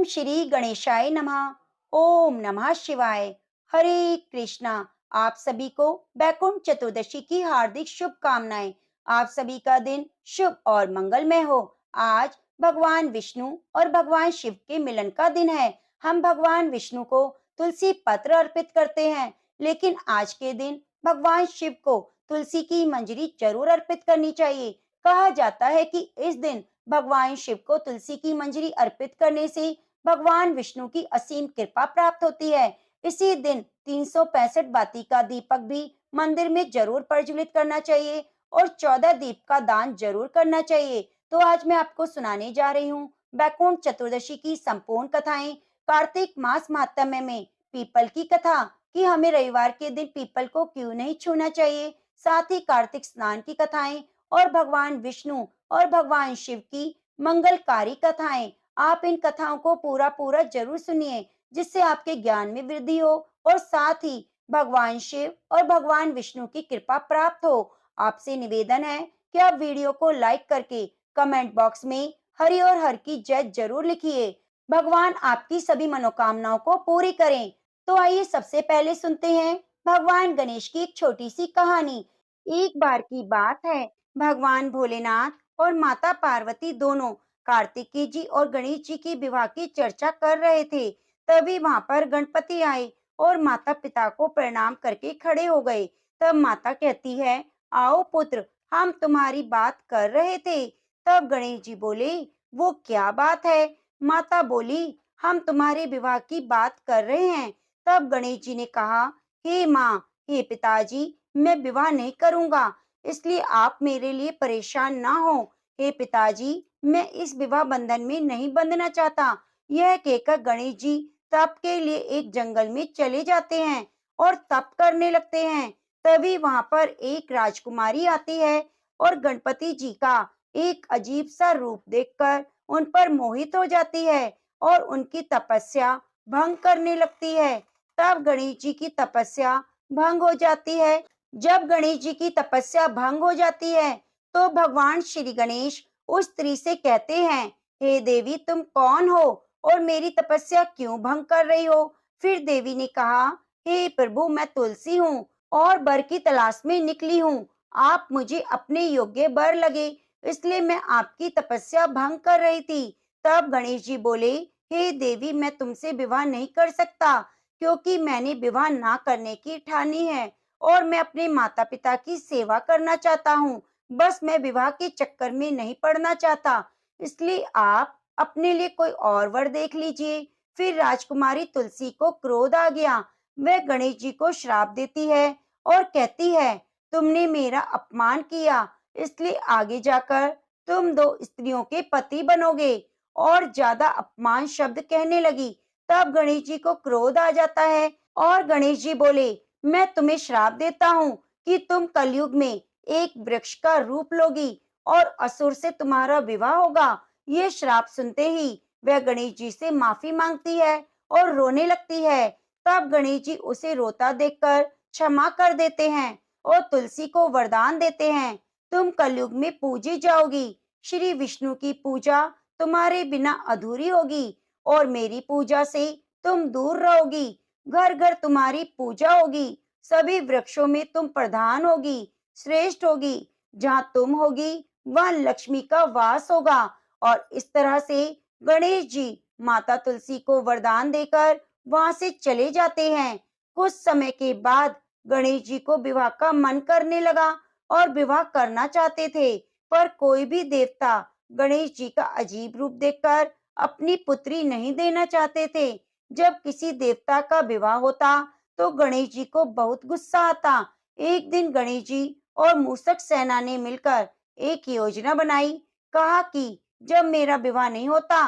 श्री गणेशाय नमः। ओम नमः शिवाय। हरे कृष्णा। आप सभी को वैकुंठ चतुर्दशी की हार्दिक शुभकामनाएं। आप सभी का दिन शुभ और मंगलमय हो। आज भगवान विष्णु और भगवान शिव के मिलन का दिन है। हम भगवान विष्णु को तुलसी पत्र अर्पित करते हैं, लेकिन आज के दिन भगवान शिव को तुलसी की मंजरी जरूर अर्पित करनी चाहिए। कहा जाता है कि इस दिन भगवान शिव को तुलसी की मंजरी अर्पित करने से भगवान विष्णु की असीम कृपा प्राप्त होती है। इसी दिन 365 बाती का दीपक भी मंदिर में जरूर प्रज्वलित करना चाहिए और 14 दीप का दान जरूर करना चाहिए। तो आज मैं आपको सुनाने जा रही हूँ वैकुंठ चतुर्दशी की संपूर्ण कथाएं। कार्तिक मास महात्म्य में पीपल की कथा कि हमें रविवार के दिन पीपल को क्यों नहीं छूना चाहिए, साथ ही कार्तिक स्नान की कथाएं और भगवान विष्णु और भगवान शिव की मंगलकारी कथाएं। आप इन कथाओं को पूरा पूरा जरूर सुनिए, जिससे आपके ज्ञान में वृद्धि हो और साथ ही भगवान शिव और भगवान विष्णु की कृपा प्राप्त हो। आपसे निवेदन है कि आप वीडियो को लाइक करके कमेंट बॉक्स में हरि और हर की जय जरूर लिखिए। भगवान आपकी सभी मनोकामनाओं को पूरी करें। तो आइए सबसे पहले सुनते हैं भगवान गणेश की एक छोटी सी कहानी। एक बार की बात है, भगवान भोलेनाथ और माता पार्वती दोनों कार्तिकेय जी और गणेश जी की विवाह की चर्चा कर रहे थे। तभी वहां पर गणपति आए और माता पिता को प्रणाम करके खड़े हो गए। तब माता कहती है, आओ पुत्र, हम तुम्हारी बात कर रहे थे। तब गणेश जी बोले, वो क्या बात है? माता बोली, हम तुम्हारे विवाह की बात कर रहे हैं। तब गणेश जी ने कहा, हे माँ, हे पिताजी, मैं विवाह नहीं करूंगा, इसलिए आप मेरे लिए परेशान ना हो। हे पिताजी, मैं इस विवाह बंधन में नहीं बंधना चाहता। यह कहकर गणेश जी तप के लिए एक जंगल में चले जाते हैं और तप करने लगते हैं। तभी वहां पर एक राजकुमारी आती है और गणपति जी का एक अजीब सा रूप देखकर उन पर मोहित हो जाती है और उनकी तपस्या भंग करने लगती है। तब गणेश जी की तपस्या भंग हो जाती है। जब गणेश जी की तपस्या भंग हो जाती है, तो भगवान श्री गणेश उस स्त्री से कहते हैं, हे देवी, तुम कौन हो और मेरी तपस्या क्यों भंग कर रही हो? फिर देवी ने कहा, हे प्रभु, मैं तुलसी हूँ और वर की तलाश में निकली हूँ। आप मुझे अपने योग्य वर लगे, इसलिए मैं आपकी तपस्या भंग कर रही थी। तब गणेश जी बोले, हे देवी, मैं तुमसे विवाह नहीं कर सकता, क्योंकि मैंने विवाह ना करने की ठानी है और मैं अपने माता पिता की सेवा करना चाहता हूँ। बस मैं विवाह के चक्कर में नहीं पड़ना चाहता, इसलिए आप अपने लिए कोई और वर देख लीजिए। फिर राजकुमारी तुलसी को क्रोध आ गया। वह गणेश जी को श्राप देती है और कहती है, तुमने मेरा अपमान किया, इसलिए आगे जाकर तुम दो स्त्रियों के पति बनोगे। और ज्यादा अपमान शब्द कहने लगी। तब गणेश जी को क्रोध आ जाता है और गणेश जी बोले, मैं तुम्हें श्राप देता हूँ कि तुम कलयुग में एक वृक्ष का रूप लोगी और असुर से तुम्हारा विवाह होगा। ये श्राप सुनते ही वह गणेश जी से माफी मांगती है और रोने लगती है। तब गणेश जी उसे रोता देखकर क्षमा कर देते हैं और तुलसी को वरदान देते हैं, तुम कलयुग में पूजी जाओगी। श्री विष्णु की पूजा तुम्हारे बिना अधूरी होगी और मेरी पूजा से तुम दूर रहोगी। घर घर तुम्हारी पूजा होगी, सभी वृक्षों में तुम प्रधान होगी, श्रेष्ठ होगी। जहाँ तुम होगी वहाँ लक्ष्मी का वास होगा। और इस तरह से गणेश जी माता तुलसी को वरदान देकर वहां से चले जाते हैं। कुछ समय के बाद गणेश जी को विवाह का मन करने लगा और विवाह करना चाहते थे, पर कोई भी देवता गणेश जी का अजीब रूप देखकर अपनी पुत्री नहीं देना चाहते थे। जब किसी देवता का विवाह होता तो गणेश जी को बहुत गुस्सा आता। एक दिन गणेश जी और मूषक सेना ने मिलकर एक योजना बनाई। कहा कि जब मेरा विवाह नहीं होता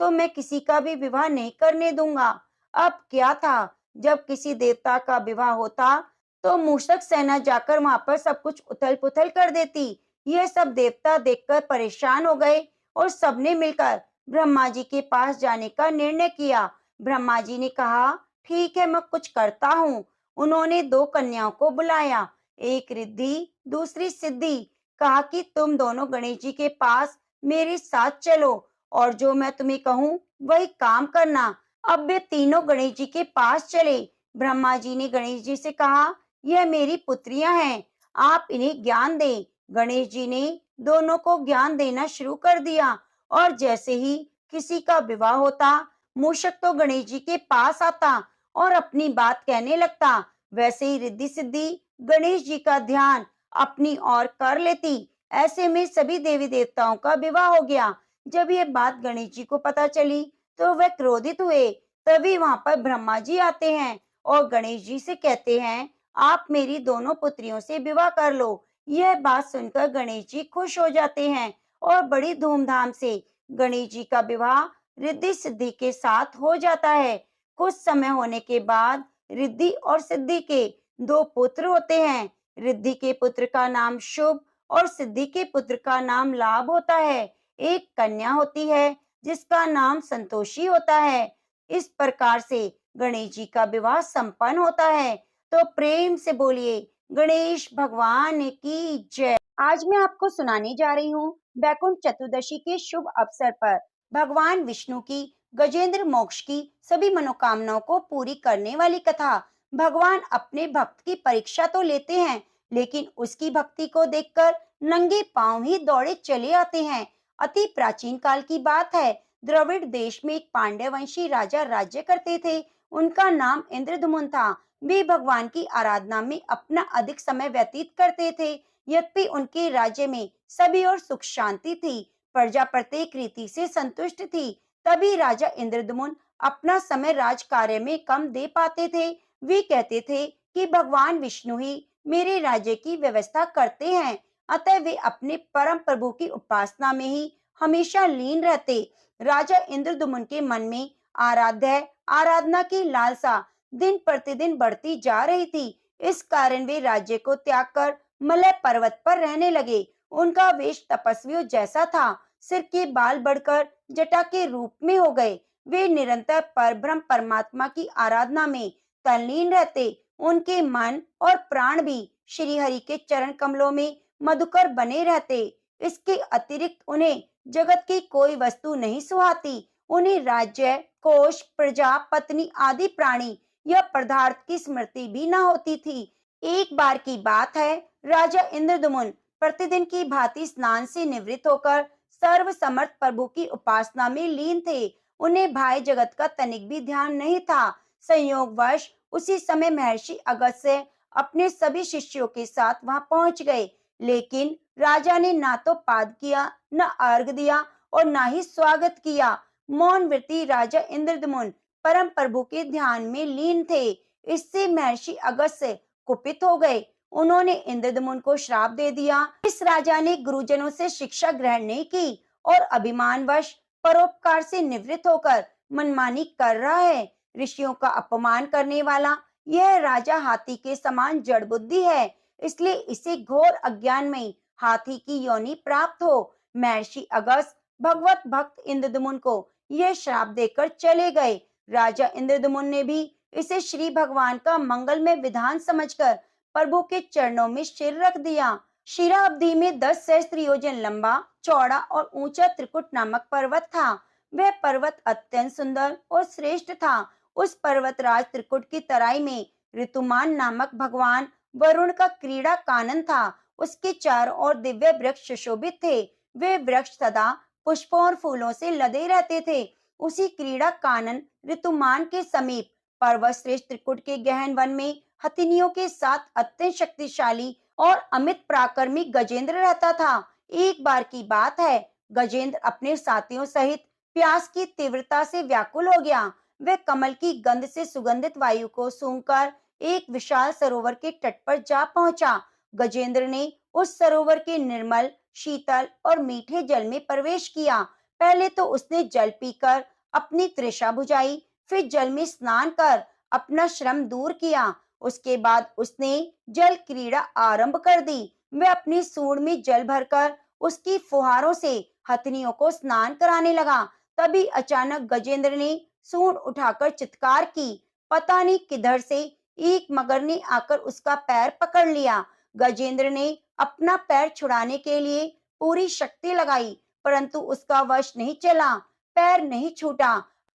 तो मैं किसी का भी विवाह नहीं करने दूंगा। अब क्या था, जब किसी देवता का विवाह होता तो मूषक सेना जाकर वहां पर सब कुछ उथल पुथल कर देती। यह सब देवता देखकर परेशान हो गए और सबने मिलकर ब्रह्मा जी के पास जाने का निर्णय किया। ब्रह्मा जी ने कहा, ठीक है, मैं कुछ करता हूँ। उन्होंने दो कन्याओं को बुलाया, एक रिद्धि दूसरी सिद्धि। कहा कि तुम दोनों गणेश जी के पास मेरे साथ चलो और जो मैं तुम्हें कहूँ वही काम करना। अब वे तीनों गणेश जी के पास चले। ब्रह्मा जी ने गणेश जी से कहा, यह मेरी पुत्रियां हैं, आप इन्हें ज्ञान दें। गणेश जी ने दोनों को ज्ञान देना शुरू कर दिया और जैसे ही किसी का विवाह होता, मूषक तो गणेश जी के पास आता और अपनी बात कहने लगता। वैसे ही रिद्धि सिद्धि गणेश जी का ध्यान अपनी ओर कर लेती। ऐसे में सभी देवी देवताओं का विवाह हो गया। जब ये बात गणेश जी को पता चली तो वे क्रोधित हुए। तभी वहां पर ब्रह्मा जी आते हैं और गणेश जी से कहते हैं, आप मेरी दोनों पुत्रियों से विवाह कर लो। यह बात सुनकर गणेश जी खुश हो जाते हैं और बड़ी धूमधाम से गणेश जी का विवाह रिद्धि सिद्धि के साथ हो जाता है। कुछ समय होने के बाद रिद्धि और सिद्धि के दो पुत्र होते हैं। रिद्धि के पुत्र का नाम शुभ और सिद्धि के पुत्र का नाम लाभ होता है। एक कन्या होती है जिसका नाम संतोषी होता है। इस प्रकार से गणेश जी का विवाह संपन्न होता है। तो प्रेम से बोलिए, गणेश भगवान की जय। आज मैं आपको सुनाने जा रही हूँ वैकुंठ चतुर्दशी के शुभ अवसर पर भगवान विष्णु की गजेंद्र मोक्ष की सभी मनोकामनाओं को पूरी करने वाली कथा। भगवान अपने भक्त की परीक्षा तो लेते हैं, लेकिन उसकी भक्ति को देखकर नंगे पांव ही दौड़े चले आते हैं। अति प्राचीन काल की बात है। द्रविड़ देश में एक पांड्य वंशी राजा राज्य करते थे। उनका नाम इंद्रदमुन था। वे भगवान की आराधना में अपना अधिक समय व्यतीत करते थे। यद्यपि उनके राज्य में सभी और सुख शांति थी। प्रजा प्रत्येक रीति से संतुष्ट थी। तभी राजा इंद्रदमुन अपना समय राज कार्य में कम दे पाते थे। वे कहते थे कि भगवान विष्णु ही मेरे राज्य की व्यवस्था करते हैं, अतः वे अपने परम प्रभु की उपासना में ही हमेशा लीन रहते। राजा इंद्रदमुन के मन में आराध्य आराधना की लालसा दिन प्रतिदिन बढ़ती जा रही थी। इस कारण वे राज्य को त्याग कर मलय पर्वत पर रहने लगे। उनका वेश तपस्वियों जैसा था। सिर के बाल बढ़कर जटा के रूप में हो गए। वे निरंतर परब्रह्म परमात्मा की आराधना में तल्लीन रहते। उनके मन और प्राण भी श्री हरि के चरण कमलों में मधुकर बने रहते। इसके अतिरिक्त उन्हें जगत की कोई वस्तु नहीं सुहाती। उन्हें राज्य, कोष, प्रजा, पत्नी आदि प्राणी या पदार्थ की स्मृति भी न होती थी। एक बार की बात है, राजा इंद्रदमुन प्रतिदिन की भांति स्नान से निवृत्त होकर सर्व समर्थ प्रभु की उपासना में लीन थे। उन्हें भाई जगत का तनिक भी ध्यान नहीं था। संयोगवश उसी समय महर्षि अगस्त्य अपने सभी शिष्यों के साथ वहां पहुंच गए। लेकिन राजा ने ना तो पाद किया, न अर्घ दिया और ना ही स्वागत किया। मौन व्रती राजा इंद्रदमुन परम प्रभु के ध्यान में लीन थे। इससे महर्षि अगस्त्य कुपित हो गए। उन्होंने इंद्रदमुन को श्राप दे दिया। इस राजा ने गुरुजनों से शिक्षा ग्रहण नहीं की और अभिमानवश परोपकार से निवृत्त होकर मनमानी कर रहा है। ऋषियों का अपमान करने वाला यह राजा हाथी के समान जड़ बुद्धि है, इसलिए इसे घोर अज्ञान में हाथी की योनि प्राप्त हो। महर्षि अगस्त्य भगवत भक्त इंद्रदमुन को यह श्राप देकर चले गए। राजा इंद्रदमुन ने भी इसे श्री भगवान का मंगलमय विधान समझकर प्रभु के चरणों में सिर रख दिया। क्षीराब्दी में 10 सहस्त्र योजन लंबा, चौड़ा और ऊंचा त्रिकुट नामक पर्वत था। वह पर्वत अत्यंत सुंदर और श्रेष्ठ था। उस पर्वतराज त्रिकुट की तराई में ऋतुमान नामक भगवान वरुण का क्रीड़ा कानन था। उसके चारों ओर दिव्य वृक्ष सुशोभित थे। वे वृक्ष सदा पुष्पों और फूलों से लदे रहते थे। उसी क्रीड़ा कानन ऋतुमान के समीप पर्वत श्रेष्ठ त्रिकुट के गहन वन में हथिनियों के साथ अत्यंत शक्तिशाली और अमित पराक्रमी गजेंद्र रहता था। एक बार की बात है, गजेंद्र अपने साथियों सहित प्यास की तीव्रता से व्याकुल हो गया। वह कमल की गंध से सुगंधित वायु को सूंघकर एक विशाल सरोवर के तट पर जा पहुंचा। गजेंद्र ने उस सरोवर के निर्मल, शीतल और मीठे जल में प्रवेश किया। पहले तो उसने जल पीकर अपनी तृषा बुझाई, फिर जल में स्नान कर अपना श्रम दूर किया। उसके बाद उसने जल क्रीड़ा आरंभ कर दी। वह अपनी सूंड में जल भरकर उसकी फुहारों से हथनियों को स्नान कराने लगा। तभी अचानक गजेंद्र ने सूंड उठाकर चित्कार की। पता नहीं किधर से एक मगर ने आकर उसका पैर पकड़ लिया। गजेंद्र ने अपना पैर छुड़ाने के लिए पूरी शक्ति लगाई, परंतु उसका वश नहीं चला, पैर नहीं छूटा।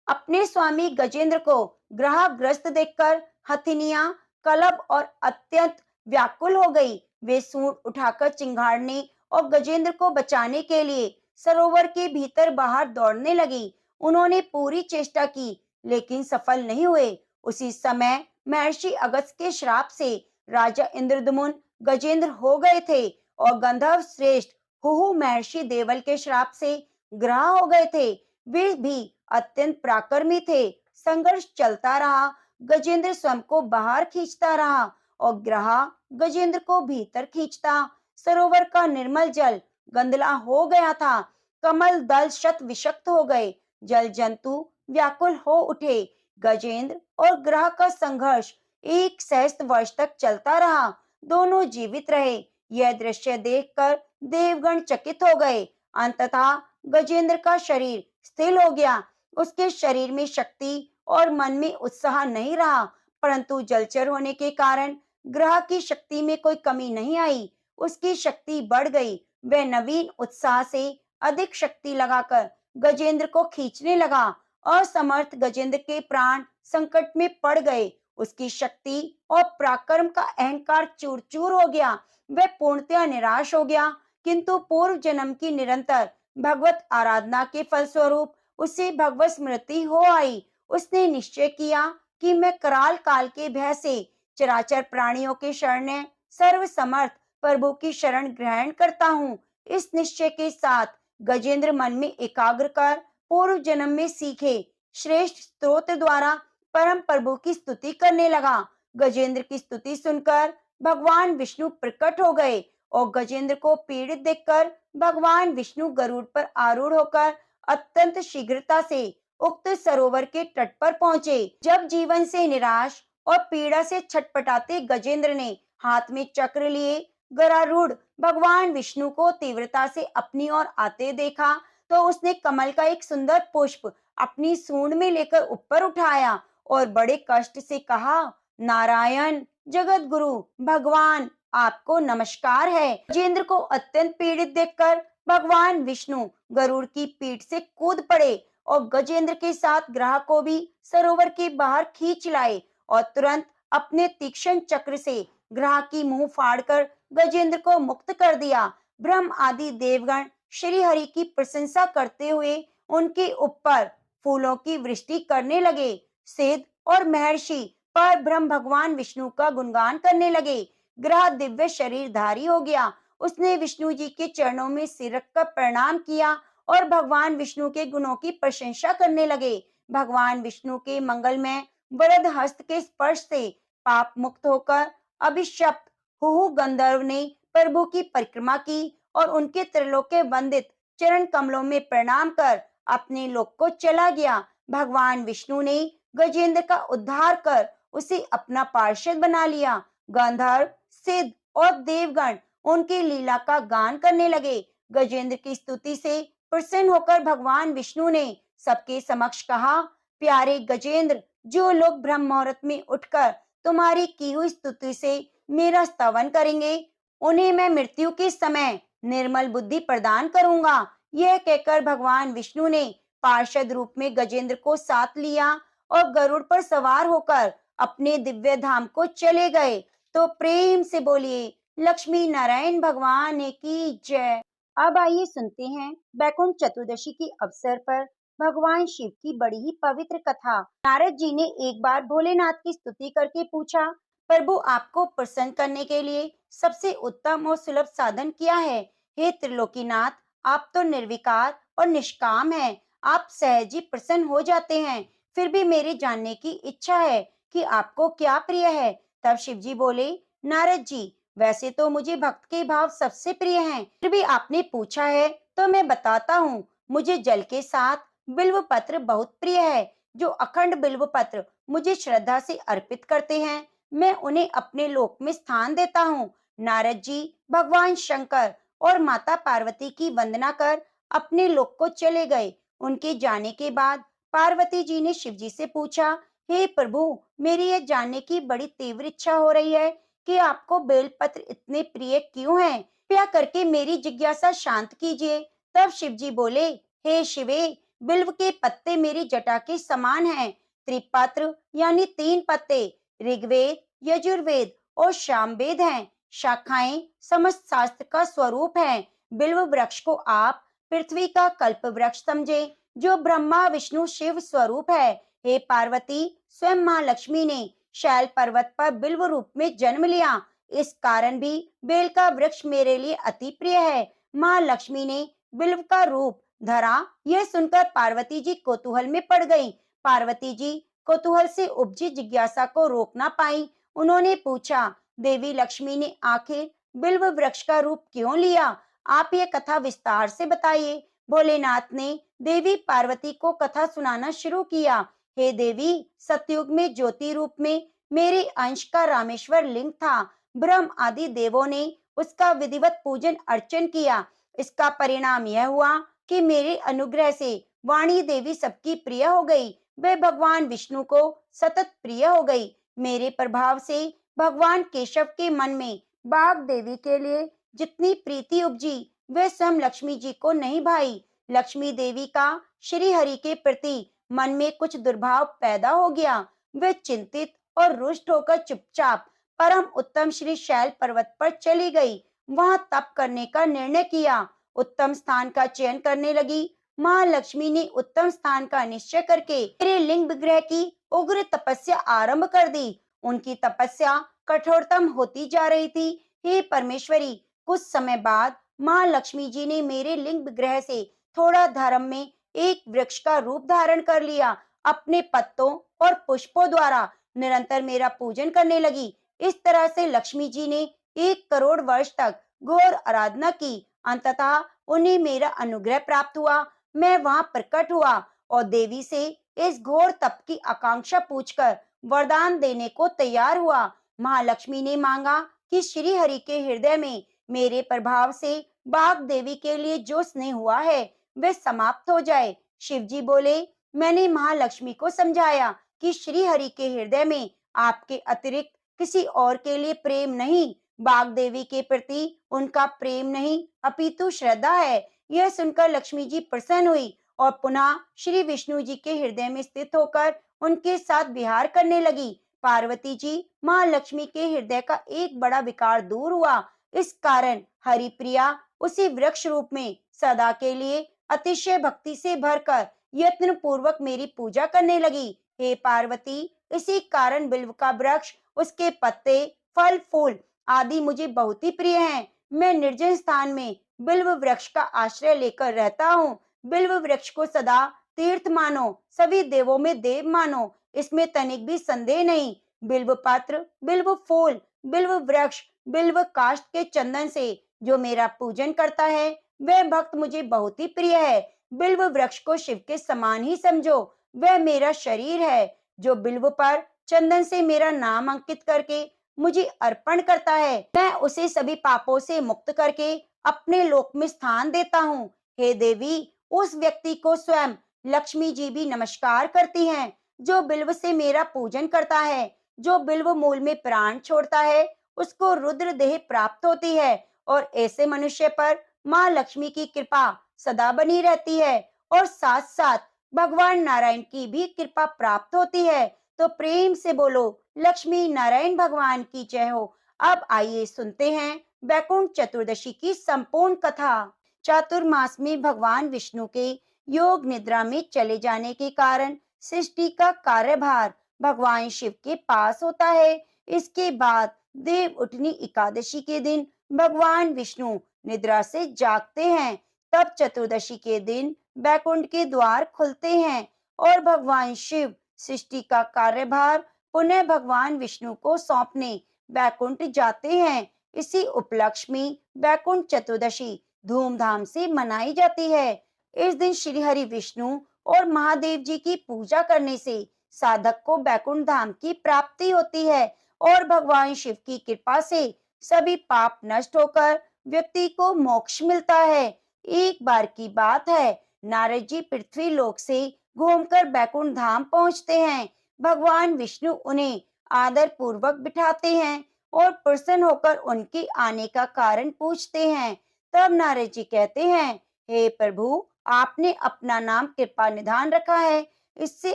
अपने स्वामी गजेंद्र को ग्रहग्रस्त देखकर हथिनिया कलब और अत्यंत व्याकुल हो गई। वे सूंड उठाकर चिंगाड़ने और गजेंद्र को बचाने के लिए सरोवर के भीतर बाहर दौड़ने लगी। उन्होंने पूरी चेष्टा की, लेकिन सफल नहीं हुए। उसी समय महर्षि अगस्त्य के श्राप से राजा इंद्रदमुन गजेंद्र हो गए थे और गंधर्व श्रेष्ठ हुहु महर्षि देवल के श्राप से ग्रह हो गए थे। वे भी अत्यंत पराक्रमी थे। संघर्ष चलता रहा। गजेंद्र स्वयं को बाहर खींचता रहा और ग्रह गजेंद्र को भीतर खींचता। सरोवर का निर्मल जल गंदला हो गया था। कमल दल शत विषक्त हो गए। जल जंतु व्याकुल हो उठे। गजेंद्र और ग्रह का संघर्ष एक सहस्त्र वर्ष तक चलता रहा। दोनों जीवित रहे। यह दृश्य देखकर देवगण चकित हो गए। अंततः गजेंद्र का शरीर स्थिर हो गया। उसके शरीर में शक्ति और मन में उत्साह नहीं रहा, परंतु जलचर होने के कारण ग्रह की शक्ति में कोई कमी नहीं आई। उसकी शक्ति बढ़ गई। वह नवीन उत्साह से अधिक शक्ति लगाकर गजेंद्र को खींचने लगा। असमर्थ गजेंद्र के प्राण संकट में पड़ गए। उसकी शक्ति और पराक्रम का अहंकार चूर चूर हो गया। वह पूर्णतया निराश हो गया, किंतु पूर्व जन्म की निरंतर भगवत आराधना के फलस्वरूप उसे भगवत स्मृति हो आई। उसने निश्चय किया कि मैं कराल काल के भय से चराचर प्राणियों के शरण सर्व समर्थ प्रभु की शरण ग्रहण करता हूँ। इस निश्चय के साथ गजेंद्र मन में एकाग्र कर पूर्व जन्म में सीखे श्रेष्ठ स्तोत्र द्वारा परम प्रभु की स्तुति करने लगा। गजेंद्र की स्तुति सुनकर भगवान विष्णु प्रकट हो गए और गजेंद्र को पीड़ित देखकर भगवान विष्णु गरुड़ पर आरूढ़ होकर अत्यंत शीघ्रता से उक्त सरोवर के तट पर पहुंचे। जब जीवन से निराश और पीड़ा से छटपटाते गजेंद्र ने हाथ में चक्र लिए गरुड़ भगवान विष्णु को तीव्रता से अपनी ओर आते देखा, तो उसने कमल का एक सुंदर पुष्प अपनी सूंड में लेकर ऊपर उठाया और बड़े कष्ट से कहा, नारायण जगत गुरु भगवान, आपको नमस्कार है। गजेंद्र को अत्यंत पीड़ित देखकर भगवान विष्णु गरुड़ की पीठ से कूद पड़े और गजेंद्र के साथ ग्रह को भी सरोवर के बाहर खींच लाए और तुरंत अपने तीक्ष्ण चक्र से ग्रह की मुंह फाड़कर गजेंद्र को मुक्त कर दिया। ब्रह्म आदि देवगण श्री हरि की प्रशंसा करते हुए उनके ऊपर फूलों की वृष्टि करने लगे। सिद्ध और महर्षि पर ब्रह्म भगवान विष्णु का गुणगान करने लगे। ग्रह दिव्य शरीरधारी हो गया। उसने विष्णु जी के चरणों में सिर रखकर प्रणाम किया और भगवान विष्णु के गुणों की प्रशंसा करने लगे। भगवान विष्णु के मंगलमय वरद हस्त के स्पर्श से पाप मुक्त होकर अभिशप्त हुहु गंधर्व ने प्रभु की परिक्रमा की और उनके त्रिलोक्य वंदित चरण कमलों में प्रणाम कर अपने लोक को चला गया। भगवान विष्णु ने गजेंद्र का उद्धार कर उसे अपना पार्षद बना लिया। गंधर्व सिद्ध और देवगण उनकी लीला का गान करने लगे। गजेंद्र की स्तुति से प्रसन्न होकर भगवान विष्णु ने सबके समक्ष कहा, प्यारे गजेंद्र, जो लोग ब्रह्म मुहूर्त में उठकर तुम्हारी की हुई स्तुति से मेरा स्तवन करेंगे, उन्हें मैं मृत्यु के समय निर्मल बुद्धि प्रदान करूंगा। यह कहकर भगवान विष्णु ने पार्षद रूप में गजेंद्र को साथ लिया और गरुड़ पर सवार होकर अपने दिव्य धाम को चले गए। तो प्रेम से बोलिए लक्ष्मी नारायण भगवान की जय। अब आइए सुनते हैं बैकुंठ चतुर्दशी के अवसर पर भगवान शिव की बड़ी ही पवित्र कथा। नारद जी ने एक बार भोलेनाथ की स्तुति करके पूछा, प्रभु आपको प्रसन्न करने के लिए सबसे उत्तम और सुलभ साधन क्या है? हे त्रिलोकीनाथ, आप तो निर्विकार और निष्काम हैं। आप सहज ही प्रसन्न हो जाते हैं। फिर भी मेरे जानने की इच्छा है कि आपको क्या प्रिय है। तब शिव जी बोले, नारद जी, वैसे तो मुझे भक्त के भाव सबसे प्रिय हैं, फिर भी आपने पूछा है तो मैं बताता हूँ। मुझे जल के साथ बिल्व पत्र बहुत प्रिय है। जो अखंड बिल्व पत्र मुझे श्रद्धा से अर्पित करते हैं, मैं उन्हें अपने लोक में स्थान देता हूँ। नारद जी भगवान शंकर और माता पार्वती की वंदना कर अपने लोक को चले गए। उनके जाने के बाद पार्वती जी ने शिव जी से पूछा, हे प्रभु, मेरी यह जानने की बड़ी तीव्र इच्छा हो रही है कि आपको बेलपत्र इतने प्रिय क्यों हैं? कृपया करके मेरी जिज्ञासा शांत कीजिए। तब शिव जी बोले, हे शिवे, बिल्व के पत्ते मेरी जटा के समान हैं। त्रिपत्र यानी 3 पत्ते ऋग्वेद, यजुर्वेद और सामवेद हैं। शाखाएं समस्त शास्त्र का स्वरूप हैं। बिल्व वृक्ष को आप पृथ्वी का कल्प वृक्ष समझे, जो ब्रह्मा विष्णु शिव स्वरूप है। हे पार्वती, स्वयं महालक्ष्मी ने शैल पर्वत पर बिल्व रूप में जन्म लिया। इस कारण भी बेल का वृक्ष मेरे लिए अति प्रिय है। महालक्ष्मी ने बिल्व का रूप धरा, यह सुनकर पार्वती जी कौतूहल में पड़ गईं। पार्वती जी कौतूहल से उपजी जिज्ञासा को रोक ना पाई। उन्होंने पूछा, देवी लक्ष्मी ने आखिर बिल्व वृक्ष का रूप क्यों लिया? आप ये कथा विस्तार से बताइए। भोलेनाथ ने देवी पार्वती को कथा सुनाना शुरू किया। हे देवी, सतयुग में ज्योति रूप में मेरे अंश का रामेश्वर लिंग था। ब्रह्म आदि देवों ने उसका विधिवत पूजन अर्चन किया। इसका परिणाम यह हुआ कि मेरे अनुग्रह से वाणी देवी सबकी प्रिय हो गई। वे भगवान विष्णु को सतत प्रिय हो गई। मेरे प्रभाव से भगवान केशव के मन में बाघ देवी के लिए जितनी प्रीति उपजी, वे स्वयं लक्ष्मी जी को नहीं भाई। लक्ष्मी देवी का श्री हरि के प्रति मन में कुछ दुर्भाव पैदा हो गया। वे चिंतित और रुष्ट होकर चुपचाप परम उत्तम श्री शैल पर्वत पर चली गई। वहां तप करने का निर्णय किया। उत्तम स्थान का चयन करने लगी। महालक्ष्मी ने उत्तम स्थान का निश्चय करके मेरे लिंग विग्रह की उग्र तपस्या आरंभ कर दी। उनकी तपस्या कठोरतम होती जा रही थी। हे परमेश्वरी, कुछ समय बाद महालक्ष्मी जी ने मेरे लिंग विग्रह से थोड़ा धर्म में एक वृक्ष का रूप धारण कर लिया। अपने पत्तों और पुष्पों द्वारा निरंतर मेरा पूजन करने लगी। इस तरह से लक्ष्मी जी ने 1 करोड़ वर्ष तक घोर आराधना की। अंततः उन्हें मेरा अनुग्रह प्राप्त हुआ। मैं वहां प्रकट हुआ और देवी से इस घोर तप की आकांक्षा पूछकर वरदान देने को तैयार हुआ। महालक्ष्मी ने मांगा कि श्री हरि के हृदय में मेरे प्रभाव से बाघ देवी के लिए जो स्नेह हुआ है, वे समाप्त हो जाए। शिव जी बोले, मैंने महालक्ष्मी को समझाया कि श्री हरि के हृदय में आपके अतिरिक्त किसी और के लिए प्रेम नहीं, बाघ देवी के प्रति उनका प्रेम नहीं अपितु श्रद्धा है। यह सुनकर लक्ष्मी जी प्रसन्न हुई और पुनः श्री विष्णु जी के हृदय में स्थित होकर उनके साथ विहार करने लगी। पार्वती जी, महालक्ष्मी के हृदय का एक बड़ा विकार दूर हुआ। इस कारण हरिप्रिया उसी वृक्ष रूप में सदा के लिए अतिशय भक्ति से भरकर यत्न पूर्वक मेरी पूजा करने लगी। हे पार्वती, इसी कारण बिल्व का वृक्ष, उसके पत्ते, फल, फूल आदि मुझे बहुत ही प्रिय हैं। मैं निर्जन स्थान में बिल्व वृक्ष का आश्रय लेकर रहता हूँ। बिल्व वृक्ष को सदा तीर्थ मानो, सभी देवों में देव मानो, इसमें तनिक भी संदेह नहीं। बिल्व पत्र, बिल्व फूल, बिल्व वृक्ष, बिल्व काष्ठ के चंदन से जो मेरा पूजन करता है, वह भक्त मुझे बहुत ही प्रिय है। बिल्व वृक्ष को शिव के समान ही समझो। वह मेरा शरीर है। जो बिल्व पर चंदन से मेरा नाम अंकित करके मुझे अर्पण करता है, मैं उसे सभी पापों से मुक्त करके अपने लोक में स्थान देता हूँ। हे देवी, उस व्यक्ति को स्वयं लक्ष्मी जी भी नमस्कार करती हैं, जो बिल्व से मेरा पूजन करता है। जो बिल्व मूल में प्राण छोड़ता है, उसको रुद्र देह प्राप्त होती है और ऐसे मनुष्य पर माँ लक्ष्मी की कृपा सदा बनी रहती है और साथ साथ भगवान नारायण की भी कृपा प्राप्त होती है। तो प्रेम से बोलो, लक्ष्मी नारायण भगवान की जय हो। अब आइए सुनते हैं वैकुंठ चतुर्दशी की संपूर्ण कथा। चातुर्मास में भगवान विष्णु के योग निद्रा में चले जाने के कारण सृष्टि का कार्यभार भगवान शिव के पास होता है। इसके बाद देव उठनी एकादशी के दिन भगवान विष्णु निद्रा से जागते हैं। तब चतुर्दशी के दिन बैकुंठ के द्वार खुलते हैं और भगवान शिव सृष्टि का कार्यभार पुनः भगवान विष्णु को सौंपने बैकुंठ जाते हैं। इसी उपलक्ष्य में बैकुंठ चतुर्दशी धूमधाम से मनाई जाती है। इस दिन श्री हरि विष्णु और महादेव जी की पूजा करने से साधक को बैकुंठ धाम की प्राप्ति होती है और भगवान शिव की कृपा से सभी पाप नष्ट होकर व्यक्ति को मोक्ष मिलता है। एक बार की बात है, नारद जी पृथ्वी लोक से घूमकर बैकुंठ धाम पहुंचते हैं। भगवान विष्णु उन्हें आदर पूर्वक बिठाते हैं और प्रसन्न होकर उनके आने का कारण पूछते हैं। तब नारद जी कहते हैं, हे प्रभु, आपने अपना नाम कृपा निधान रखा है, इससे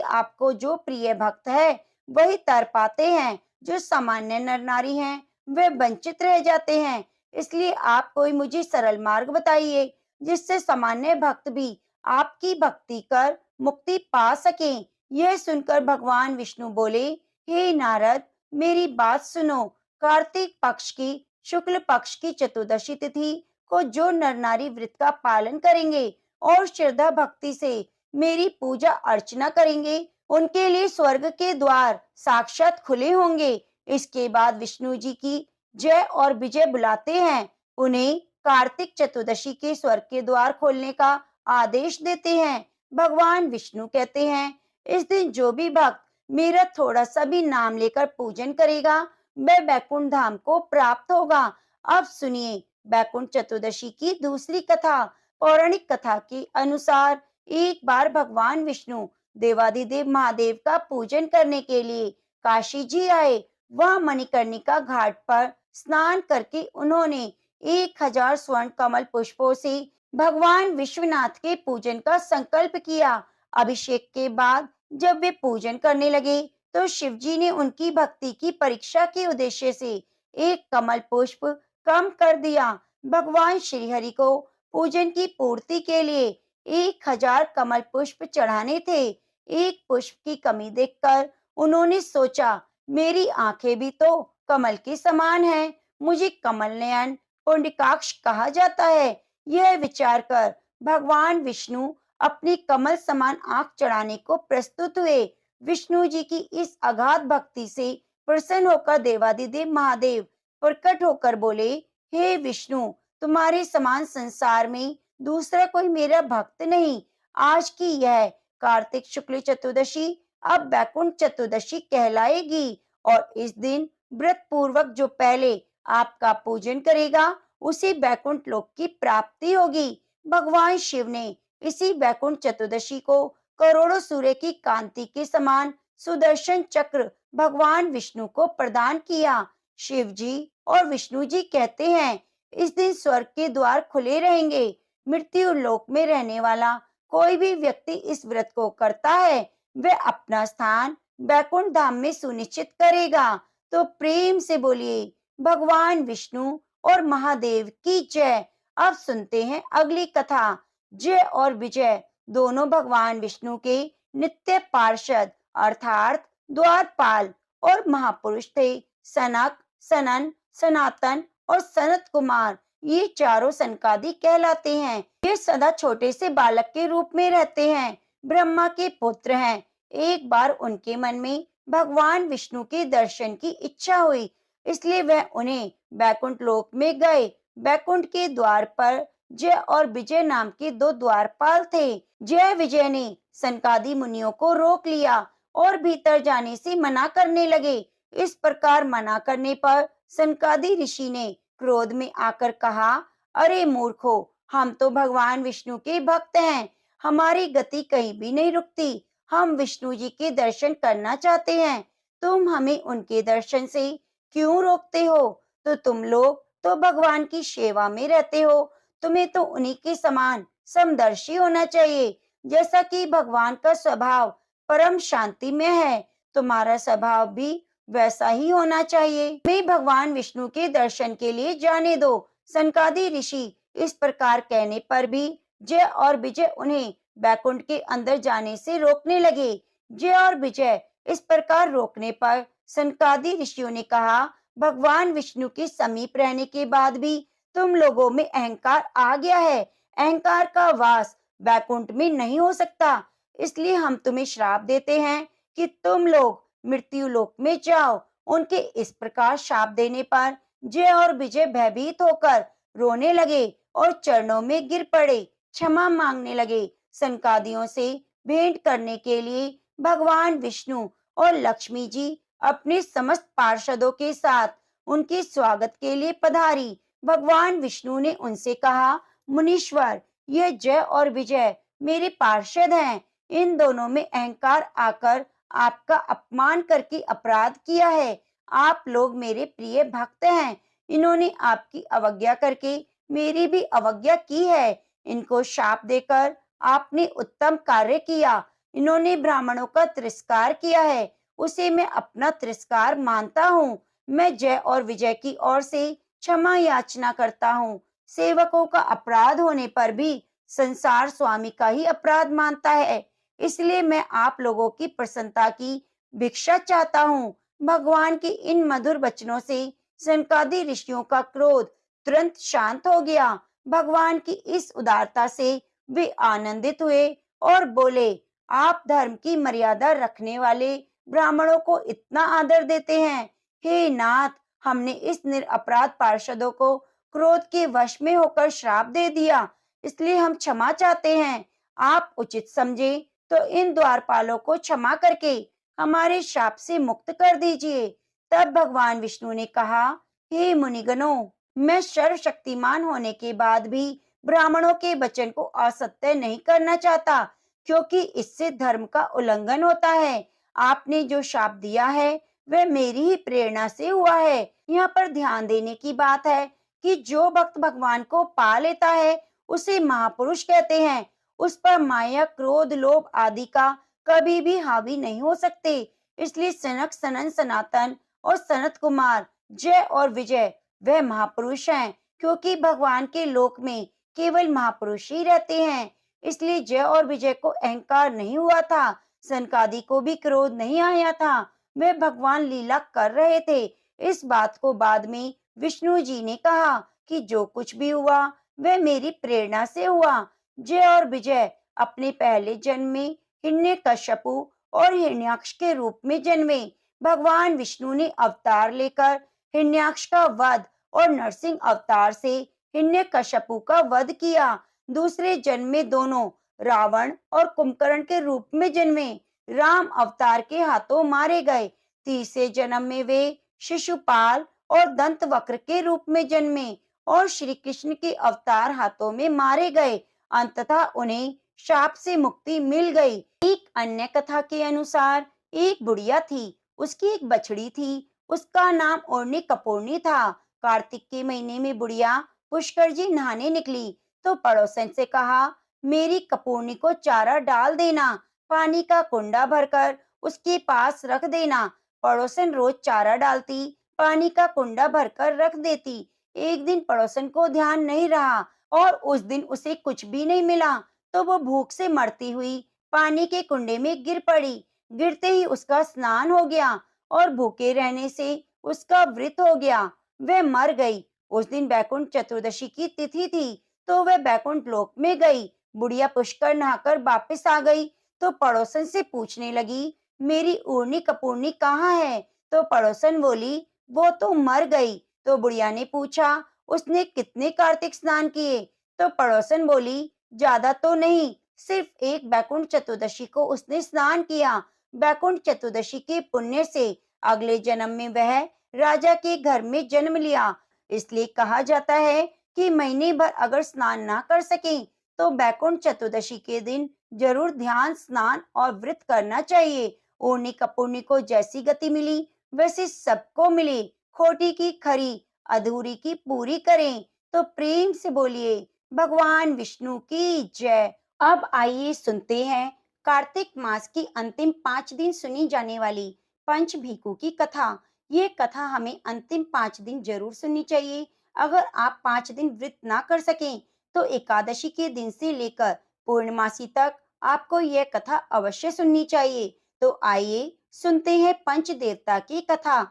आपको जो प्रिय भक्त है वही तर पाते हैं। जो सामान्य नर नारी हैं वे वंचित रह जाते हैं। इसलिए आप कोई मुझे सरल मार्ग बताइए जिससे सामान्य भक्त भी आपकी भक्ति कर मुक्ति पा सकें। यह सुनकर भगवान विष्णु बोले, हे नारद, मेरी बात सुनो। कार्तिक पक्ष की शुक्ल पक्ष की चतुर्दशी तिथि को जो नर नारी व्रत का पालन करेंगे और श्रद्धा भक्ति से मेरी पूजा अर्चना करेंगे, उनके लिए स्वर्ग के द्वार साक्षात खुले होंगे। इसके बाद विष्णु जी की जय और विजय बुलाते हैं। उन्हें कार्तिक चतुर्दशी के स्वर्ग के द्वार खोलने का आदेश देते हैं। भगवान विष्णु कहते हैं, इस दिन जो भी भक्त मेरा थोड़ा सा भी नाम लेकर पूजन करेगा वह बैकुंठ धाम को प्राप्त होगा। अब सुनिए बैकुंठ चतुर्दशी की दूसरी कथा। पौराणिक कथा के अनुसार एक बार भगवान विष्णु देवाधिदेव महादेव का पूजन करने के लिए काशी जी आए। वह मणिकर्णिका घाट पर स्नान करके उन्होंने 1000 स्वर्ण कमल पुष्पों से भगवान विश्वनाथ के पूजन का संकल्प किया। अभिषेक के बाद जब वे पूजन करने लगे तो शिव जी ने उनकी भक्ति की परीक्षा के उद्देश्य से एक कमल पुष्प कम कर दिया। भगवान श्री हरि को पूजन की पूर्ति के लिए 1000 कमल पुष्प चढ़ाने थे। एक पुष्प की कमी देखकर उन्होंने सोचा, मेरी आंखें भी तो कमल के समान हैं, मुझे कमल नयन पुंडरीकाक्ष कहा जाता है। यह विचार कर भगवान विष्णु अपनी कमल समान आंख चढ़ाने को प्रस्तुत हुए। विष्णु जी की इस अगाध भक्ति से प्रसन्न होकर देवाधिदेव महादेव प्रकट होकर बोले, हे विष्णु, तुम्हारे समान संसार में दूसरा कोई मेरा भक्त नहीं। आज की यह कार्तिक शुक्ल चतुर्दशी अब बैकुंठ चतुर्दशी कहलाएगी और इस दिन व्रत पूर्वक जो पहले आपका पूजन करेगा उसे बैकुंठ लोक की प्राप्ति होगी। भगवान शिव ने इसी बैकुंठ चतुर्दशी को करोड़ों सूर्य की कांति के समान सुदर्शन चक्र भगवान विष्णु को प्रदान किया। शिव जी और विष्णु जी कहते हैं, इस दिन स्वर्ग के द्वार खुले रहेंगे। मृत्यु लोक में रहने वाला कोई भी व्यक्ति इस व्रत को करता है वह अपना स्थान बैकुंठ धाम में सुनिश्चित करेगा। तो प्रेम से बोलिए भगवान विष्णु और महादेव की जय। अब सुनते हैं अगली कथा। जय और विजय दोनों भगवान विष्णु के नित्य पार्षद अर्थात द्वारपाल और महापुरुष थे। सनक, सनन, सनातन और सनत कुमार ये चारों सनकादि कहलाते हैं। ये सदा छोटे से बालक के रूप में रहते हैं। ब्रह्मा के पुत्र हैं। एक बार उनके मन में भगवान विष्णु के दर्शन की इच्छा हुई, इसलिए वह उन्हें बैकुंठ लोक में गए। बैकुंठ के द्वार पर जय और विजय नाम के दो द्वारपाल थे। जय विजय ने सनकादि मुनियों को रोक लिया और भीतर जाने से मना करने लगे। इस प्रकार मना करने पर सनकादि ऋषि ने क्रोध में आकर कहा, अरे मूर्खो, हम तो भगवान विष्णु के भक्त हैं, हमारी गति कहीं भी नहीं रुकती। हम विष्णु जी के दर्शन करना चाहते हैं, तुम हमें उनके दर्शन से क्यों रोकते हो? तो तुम लोग तो भगवान की सेवा में रहते हो, तुम्हें तो उन्हीं के समान समदर्शी होना चाहिए। जैसा कि भगवान का स्वभाव परम शांति में है, तुम्हारा स्वभाव भी वैसा ही होना चाहिए। मैं भगवान विष्णु के दर्शन के लिए जाने दो। सनकादि ऋषि इस प्रकार कहने पर भी जय और विजय उन्हें बैकुंठ के अंदर जाने से रोकने लगे। जय और विजय इस प्रकार रोकने पर सनकादि ऋषियों ने कहा, भगवान विष्णु के समीप रहने के बाद भी तुम लोगों में अहंकार आ गया है। अहंकार का वास बैकुंठ में नहीं हो सकता, इसलिए हम तुम्हें श्राप देते हैं कि तुम लोग मृत्यु लोक में जाओ। उनके इस प्रकार शाप देने पर जय और विजय भयभीत होकर रोने लगे और चरणों में गिर पड़े, क्षमा मांगने लगे। सनकादियों से भेंट करने के लिए भगवान विष्णु और लक्ष्मी जी अपने समस्त पार्षदों के साथ उनके स्वागत के लिए पधारी। भगवान विष्णु ने उनसे कहा, मुनीश्वर, यह जय और विजय मेरे पार्षद हैं। इन दोनों में अहंकार आकर आपका अपमान करके अपराध किया है। आप लोग मेरे प्रिय भक्त हैं, इन्होंने आपकी अवज्ञा करके मेरी भी अवज्ञा की है। इनको शाप देकर आपने उत्तम कार्य किया। इन्होंने ब्राह्मणों का तिरस्कार किया है, उसे मैं अपना तिरस्कार मानता हूँ। मैं जय और विजय की ओर से क्षमा याचना करता हूँ। सेवकों का अपराध होने पर भी संसार स्वामी का ही अपराध मानता है, इसलिए मैं आप लोगों की प्रसन्नता की भिक्षा चाहता हूँ। भगवान के इन मधुर वचनों से सनकादि ऋषियों का क्रोध तुरंत शांत हो गया। भगवान की इस उदारता से वे आनंदित हुए और बोले, आप धर्म की मर्यादा रखने वाले ब्राह्मणों को इतना आदर देते हैं। हे नाथ, हमने इस निरपराध पार्षदों को क्रोध के वश में होकर श्राप दे दिया, इसलिए हम क्षमा चाहते हैं। आप उचित समझे तो इन द्वारपालों को क्षमा करके हमारे शाप से मुक्त कर दीजिए। तब भगवान विष्णु ने कहा, हे मुनिगणों, मैं सर्वशक्तिमान होने के बाद भी ब्राह्मणों के वचन को असत्य नहीं करना चाहता, क्योंकि इससे धर्म का उल्लंघन होता है। आपने जो शाप दिया है वह मेरी ही प्रेरणा से हुआ है। यहाँ पर ध्यान देने की बात है कि जो भक्त भगवान को पा लेता है उसे महापुरुष कहते हैं। उस पर माया, क्रोध, लोभ आदि का कभी भी हावी नहीं हो सकते। इसलिए सनक, सनन, सनातन और सनत कुमार, जय और विजय वह महापुरुष हैं, क्योंकि भगवान के लोक में केवल महापुरुष ही रहते हैं। इसलिए जय और विजय को अहंकार नहीं हुआ था, सनकादि को भी क्रोध नहीं आया था। वे भगवान लीला कर रहे थे। इस बात को बाद में विष्णु जी ने कहा कि जो कुछ भी हुआ वह मेरी प्रेरणा से हुआ। जय और विजय अपने पहले जन्म में हिरण्यकश्यपु और हिरण्याक्ष के रूप में जन्मे। भगवान विष्णु ने अवतार लेकर हिरण्याक्ष का वध और नरसिंह अवतार से हिरण्यकश्यपु का वध किया। दूसरे जन्म में दोनों रावण और कुंभकर्ण के रूप में जन्मे। राम अवतार के हाथों मारे गए। तीसरे जन्म में वे शिशुपाल और दंतवक्र के रूप में जन्मे और श्री कृष्ण के अवतार हाथों में मारे गए। अंततः उन्हें शाप से मुक्ति मिल गई। एक अन्य कथा के अनुसार एक बुढ़िया थी, उसकी एक बछड़ी थी, उसका नाम ओढ़नी कपोर्णी था। कार्तिक के महीने में बुढ़िया पुष्कर जी नहाने निकली तो पड़ोसन से कहा, मेरी कपूर्णी को चारा डाल देना, पानी का कुंडा भरकर उसके पास रख देना। पड़ोसन रोज चारा डालती, पानी का कुंडा भरकर रख देती। एक दिन पड़ोसन को ध्यान नहीं रहा और उस दिन उसे कुछ भी नहीं मिला, तो वो भूख से मरती हुई पानी के कुंडे में गिर पड़ी। गिरते ही उसका स्नान हो गया और भूखे रहने से उसका व्रत हो गया, वह मर गई। उस दिन बैकुंठ चतुर्दशी की तिथि थी, तो वह बैकुंठ लोक में गई। बुढ़िया पुष्कर नहाकर वापस आ गई तो पड़ोसन से पूछने लगी, मेरी ओढ़नी कपूर्णी कहाँ है? तो पड़ोसन बोली, वो तो मर गई। तो बुढ़िया ने पूछा, उसने कितने कार्तिक स्नान किए? तो पड़ोसन बोली, ज्यादा तो नहीं, सिर्फ एक बैकुंठ चतुर्दशी को उसने स्नान किया। बैकुंठ चतुर्दशी के पुण्य से अगले जन्म में वह राजा के घर में जन्म लिया। इसलिए कहा जाता है कि महीने भर अगर स्नान ना कर सके तो बैकुंठ चतुर्दशी के दिन जरूर ध्यान, स्नान और व्रत करना चाहिए। ओढ़नी कपूर्णी को जैसी गति मिली वैसे सबको मिले। खोटी की खरी, अधूरी की पूरी करें। तो प्रेम से बोलिए, भगवान विष्णु की जय। अब आइए सुनते हैं कार्तिक मास की अंतिम 5 दिन सुनी जाने वाली पंचभीखू की कथा। ये कथा हमें अंतिम 5 दिन जरूर सुननी चाहिए। अगर आप 5 दिन व्रत ना कर सकें तो एकादशी के दिन से लेकर पूर्णमासी तक आपको यह कथा अवश्य सुननी चाहिए। तो आइए सुनते हैं पंच देवता की कथा।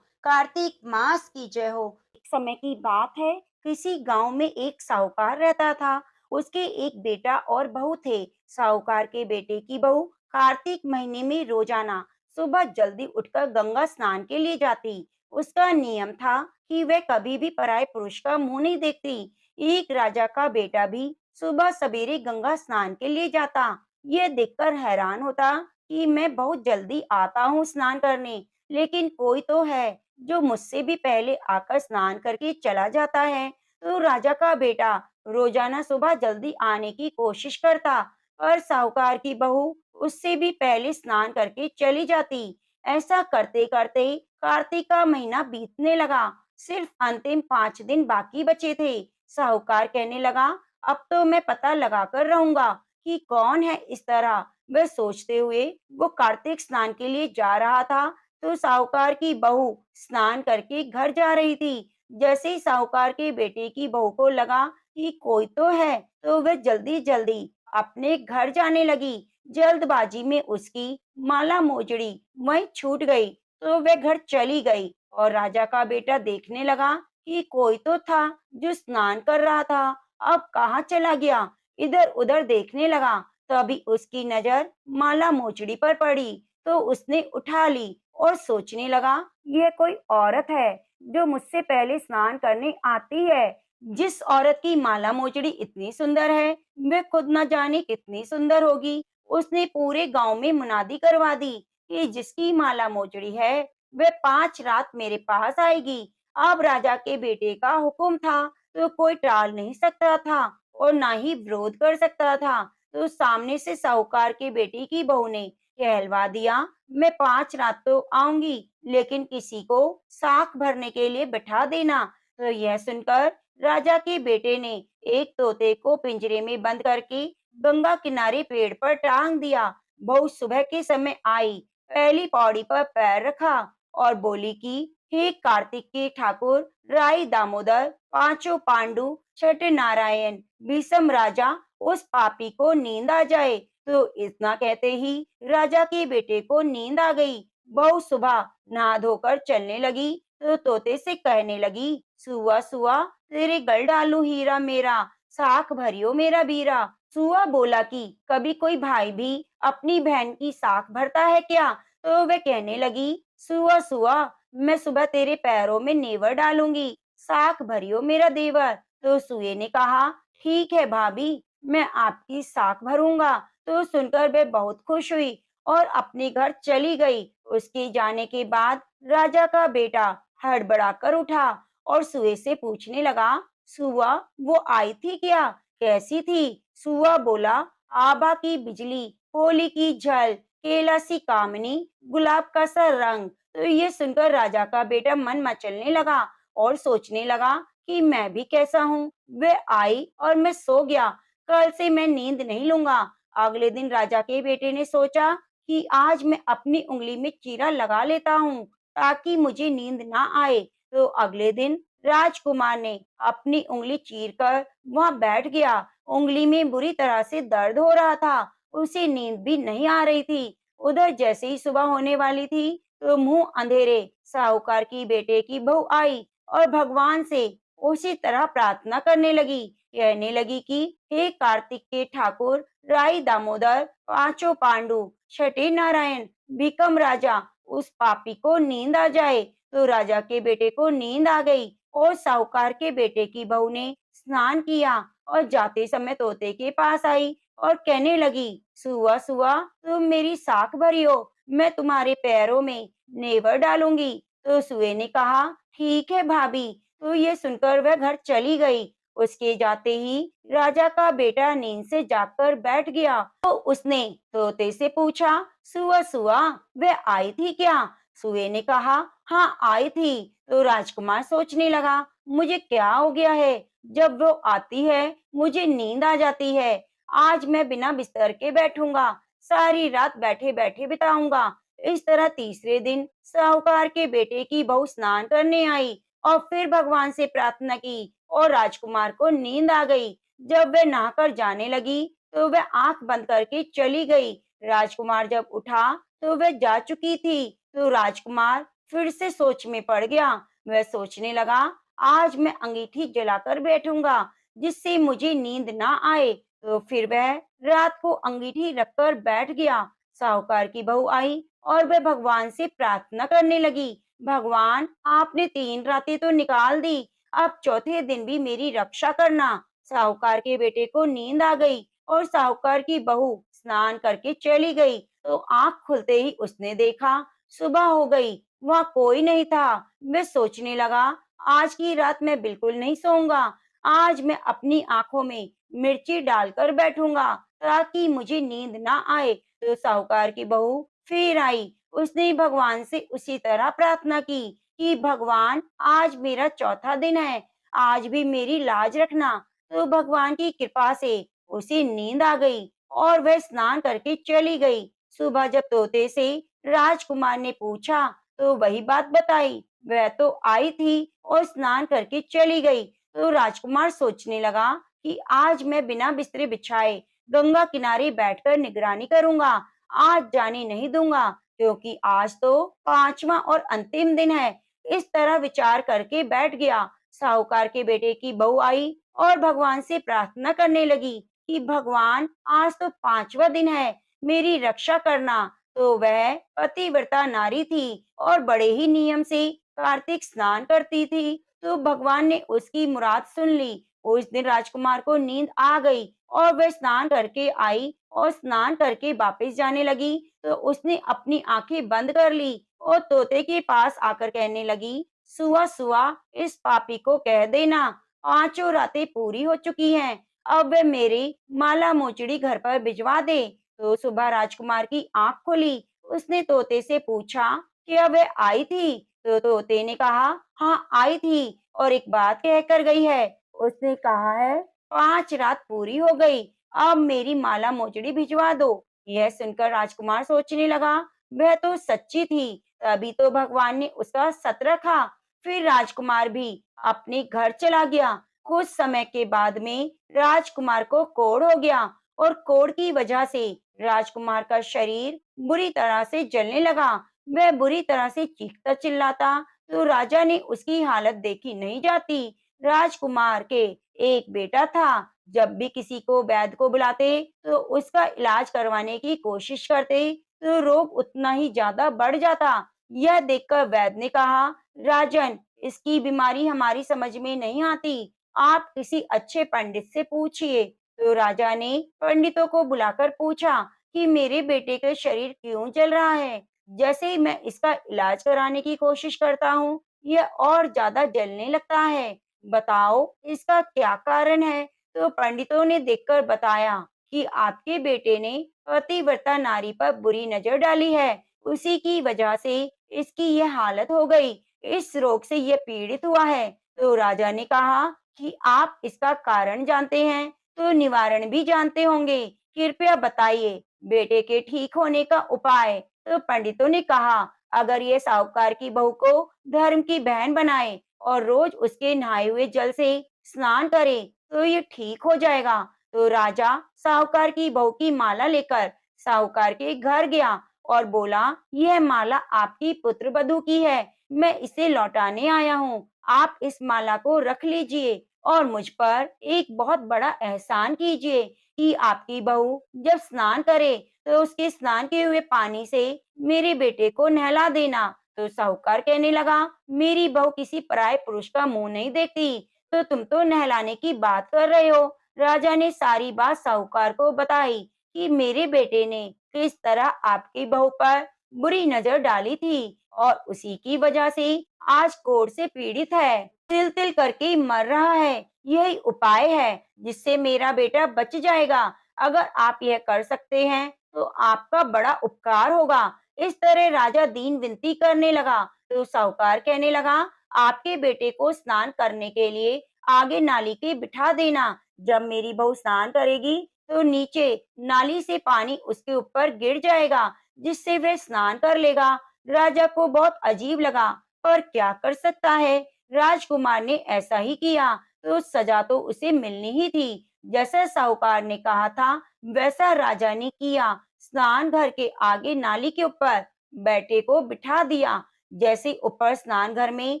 कार्तिक मास की जय हो। एक समय की बात है, किसी गांव में एक साहूकार रहता था। उसके एक बेटा और बहू थे। साहूकार के बेटे की बहू कार्तिक महीने में रोजाना सुबह जल्दी उठकर गंगा स्नान के लिए जाती। उसका नियम था कि वह कभी भी पराये पुरुष का मुंह नहीं देखती। एक राजा का बेटा भी सुबह सवेरे गंगा स्नान के लिए जाता। यह देखकर हैरान होता कि मैं बहुत जल्दी आता हूँ स्नान करने, लेकिन कोई तो है जो मुझसे भी पहले आकर स्नान करके चला जाता है। तो राजा का बेटा रोजाना सुबह जल्दी आने की कोशिश करता, पर साहूकार की बहू उससे भी पहले स्नान करके चली जाती। ऐसा करते करते कार्तिक का महीना बीतने लगा। सिर्फ अंतिम 5 दिन बाकी बचे थे। साहूकार कहने लगा, अब तो मैं पता लगाकर रहूंगा कि कौन है इस तरह। वह सोचते हुए वो कार्तिक स्नान के लिए जा रहा था, तो साहूकार की बहू स्नान करके घर जा रही थी। जैसे ही साहूकार के बेटे की बहू को लगा कि कोई तो है, तो वह जल्दी जल्दी अपने घर जाने लगी। जल्दबाजी में उसकी माला मोजड़ी वहीं छूट गई, तो वह घर चली गई और राजा का बेटा देखने लगा कि कोई तो था जो स्नान कर रहा था, अब कहाँ चला गया। इधर उधर देखने लगा, तभी उसकी नजर माला मोचड़ी पर पड़ी, तो उसने उठा ली और सोचने लगा, यह कोई औरत है जो मुझसे पहले स्नान करने आती है। जिस औरत की माला मोचड़ी इतनी सुंदर है, वह खुद न जाने कितनी सुंदर होगी। उसने पूरे गांव में मुनादी करवा दी कि जिसकी माला मोचड़ी है, वह 5 रात मेरे पास आएगी। अब राजा के बेटे का हुक्म था, तो कोई टाल नहीं सकता था और ना ही विरोध कर सकता था। तो सामने से साहूकार के बेटे की बहू ने कहलवा दिया, मैं 5 रात तो आऊंगी, लेकिन किसी को साख भरने के लिए बैठा देना। तो यह सुनकर राजा के बेटे ने एक तोते को पिंजरे में बंद करके गंगा किनारे पेड़ पर टांग दिया। बहू सुबह के समय आई, पहली पौड़ी पर पैर रखा और बोली कि हे कार्तिक के ठाकुर, राई दामोदर, पांचों पांडु, छठे नारायण, भीषम राजा, उस पापी को नींद आ जाए। तो इतना कहते ही राजा के बेटे को नींद आ गई। बहू सुबह नहा धोकर चलने लगी, तो तोते से कहने लगी, सुआ सुआ तेरे गल डालू हीरा मेरा, साख भरियो मेरा बीरा। सुआ बोला कि कभी कोई भाई भी अपनी बहन की साख भरता है क्या? तो वह कहने लगी, सुआ सुआ मैं सुबह तेरे पैरों में नेवर डालूंगी, साख भरियो मेरा देवर। तो सुए ने कहा, ठीक है भाभी, मैं आपकी साख भरूंगा। तो सुनकर वह बहुत खुश हुई और अपने घर चली गई। उसके जाने के बाद राजा का बेटा हड़बड़ा कर उठा और सुए से पूछने लगा, सुआ वो आई थी क्या? कैसी थी? सुआ बोला, आभा की बिजली, होली की झल, केला सी कामनी, गुलाब का सा रंग। तो ये सुनकर राजा का बेटा मन मचलने लगा और सोचने लगा कि मैं भी कैसा हूँ। वह आई और मैं सो गया, कल से मैं नींद नहीं लूंगा। अगले दिन राजा के बेटे ने सोचा कि आज मैं अपनी उंगली में चीरा लगा लेता हूँ ताकि मुझे नींद ना आए। तो अगले दिन राजकुमार ने अपनी उंगली चीरकर वहां बैठ गया। उंगली में बुरी तरह से दर्द हो रहा था, उसे नींद भी नहीं आ रही थी। उधर जैसे ही सुबह होने वाली थी, तो मुंह अंधेरे साहूकार की बेटे की बहू आई और भगवान से उसी तरह प्रार्थना करने लगी, कहने लगी कि हे कार्तिक के ठाकुर, राई दामोदर, पांचों पांडु, छठे नारायण, भीकम राजा, उस पापी को नींद आ जाए। तो राजा के बेटे को नींद आ गई और साहूकार के बेटे की बहू ने स्नान किया और जाते समय तोते के पास आई और कहने लगी, सुआ सुआ तुम मेरी साख भरी हो, मैं तुम्हारे पैरों में नेवर डालूंगी। तो सुए ने कहा, ठीक है भाभी। तो ये सुनकर वह घर चली गई। उसके जाते ही राजा का बेटा नींद से जागकर बैठ गया, तो उसने तोते से पूछा, सुआ सुआ वह आई थी क्या? सुए ने कहा, हाँ आई थी। तो राजकुमार सोचने लगा, मुझे क्या हो गया है, जब वो आती है मुझे नींद आ जाती है। आज मैं बिना बिस्तर के बैठूंगा, सारी रात बैठे बैठे बिताऊंगा। इस तरह तीसरे दिन साहूकार के बेटे की बहू स्नान करने आई और फिर भगवान से प्रार्थना की और राजकुमार को नींद आ गई। जब वह नहाकर जाने लगी, तो वह आंख बंद करके चली गई। राजकुमार जब उठा, तो वह जा चुकी थी। तो राजकुमार फिर से सोच में पड़ गया। वह सोचने लगा, आज मैं अंगीठी जलाकर बैठूंगा जिससे मुझे नींद ना आए। तो फिर वह रात को अंगीठी रखकर बैठ गया। साहूकार की बहू आई और वह भगवान से प्रार्थना करने लगी, भगवान आपने 3 रातें तो निकाल दी, अब चौथे दिन भी मेरी रक्षा करना। साहूकार के बेटे को नींद आ गई और साहूकार की बहू स्नान करके चली गई। तो आंख खुलते ही उसने देखा सुबह हो गई, वहां कोई नहीं था। वह सोचने लगा, आज की रात मैं बिल्कुल नहीं सोऊंगा, आज मैं अपनी आंखों में मिर्ची डालकर बैठूंगा ताकि मुझे नींद ना आए। तो साहूकार की बहू फिर आई, उसने भगवान से उसी तरह प्रार्थना की कि भगवान आज मेरा चौथा दिन है, आज भी मेरी लाज रखना। तो भगवान की कृपा से उसे नींद आ गई और वह स्नान करके चली गई। सुबह जब तोते से राजकुमार ने पूछा तो वही बात बताई, वह तो आई थी और स्नान करके चली गई। तो राजकुमार सोचने लगा कि आज मैं बिना बिस्तरे बिछाए गंगा किनारे बैठकर निगरानी करूंगा। आज जाने नहीं दूंगा, क्योंकि आज तो पांचवा और अंतिम दिन है। इस तरह विचार करके बैठ गया। साहूकार के बेटे की बहू आई और भगवान से प्रार्थना करने लगी कि भगवान, आज तो पांचवा दिन है, मेरी रक्षा करना। तो वह पतिव्रता नारी थी और बड़े ही नियम से कार्तिक स्नान करती थी। तो भगवान ने उसकी मुराद सुन ली। उस दिन राजकुमार को नींद आ गई और वह स्नान करके आई और स्नान करके वापस जाने लगी। तो उसने अपनी आंखें बंद कर ली और तोते के पास आकर कहने लगी, सुआ सुआ, इस पापी को कह देना, पांचों रातें पूरी हो चुकी हैं, अब वह मेरी माला मोचड़ी घर पर भिजवा दे। तो सुबह राजकुमार की आंख खुली। उसने तोते से पूछा, क्या वह आई थी? तो तोते ने कहा, हाँ आई थी और एक बात कह कर गई है। उसने कहा है, 5 रात पूरी हो गई, अब मेरी माला मोचड़ी भिजवा दो। यह सुनकर राजकुमार सोचने लगा, वह तो सच्ची थी, तभी तो भगवान ने उसका सत रखा। फिर राजकुमार भी अपने घर चला गया। कुछ समय के बाद में राजकुमार को कोढ़ हो गया और कोढ़ की वजह से राजकुमार का शरीर बुरी तरह से जलने लगा। वह बुरी तरह से चीखता चिल्लाता। तो राजा ने उसकी हालत देखी नहीं जाती। राजकुमार के एक बेटा था। जब भी किसी को वैद्य को बुलाते तो उसका इलाज करवाने की कोशिश करते, तो रोग उतना ही ज्यादा बढ़ जाता। यह देखकर वैद्य ने कहा, राजन, इसकी बीमारी हमारी समझ में नहीं आती, आप किसी अच्छे पंडित से पूछिए। तो राजा ने पंडितों को बुलाकर पूछा कि मेरे बेटे का शरीर क्यों जल रहा है। जैसे ही मैं इसका इलाज कराने की कोशिश करता हूँ, यह और ज्यादा जलने लगता है। बताओ इसका क्या कारण है? तो पंडितों ने देखकर बताया कि आपके बेटे ने पतिव्रता नारी पर बुरी नजर डाली है, उसी की वजह से इसकी यह हालत हो गई, इस रोग से यह पीड़ित हुआ है। तो राजा ने कहा कि आप इसका कारण जानते हैं तो निवारण भी जानते होंगे, कृपया बताइए बेटे के ठीक होने का उपाय। तो पंडितों ने कहा, अगर ये साहूकार की बहू को धर्म की बहन बनाए और रोज उसके नहाए हुए जल से स्नान करे तो ये ठीक हो जाएगा। तो राजा साहूकार की बहू की माला लेकर साहूकार के घर गया और बोला, यह माला आपकी पुत्र वधू की है, मैं इसे लौटाने आया हूँ, आप इस माला को रख लीजिए और मुझ पर एक बहुत बड़ा एहसान कीजिए कि आपकी बहू जब स्नान करे तो उसके स्नान किए हुए पानी से मेरे बेटे को नहला देना। तो साहूकार कहने लगा, मेरी बहू किसी पराये पुरुष का मुंह नहीं देखती, तो तुम तो नहलाने की बात कर रहे हो। राजा ने सारी बात साहूकार को बताई कि मेरे बेटे ने किस तरह आपकी बहू पर बुरी नजर डाली थी और उसी की वजह से आज कोढ़ से पीड़ित है, तिल तिल करके मर रहा है। यही उपाय है जिससे मेरा बेटा बच जाएगा। अगर आप यह कर सकते हैं तो आपका बड़ा उपकार होगा। इस तरह राजा दीन विनती करने लगा। तो साहूकार कहने लगा, आपके बेटे को स्नान करने के लिए आगे नाली के बिठा देना। जब मेरी बहू स्नान करेगी तो नीचे नाली से पानी उसके ऊपर गिर जाएगा, जिससे वह स्नान कर लेगा। राजा को बहुत अजीब लगा, पर क्या कर सकता है। राजकुमार ने ऐसा ही किया, तो सजा तो उसे मिलनी ही थी। जैसा साहूकार ने कहा था वैसा राजा ने किया। स्नान घर के आगे नाली के ऊपर बेटे को बिठा दिया। जैसे ऊपर स्नान घर में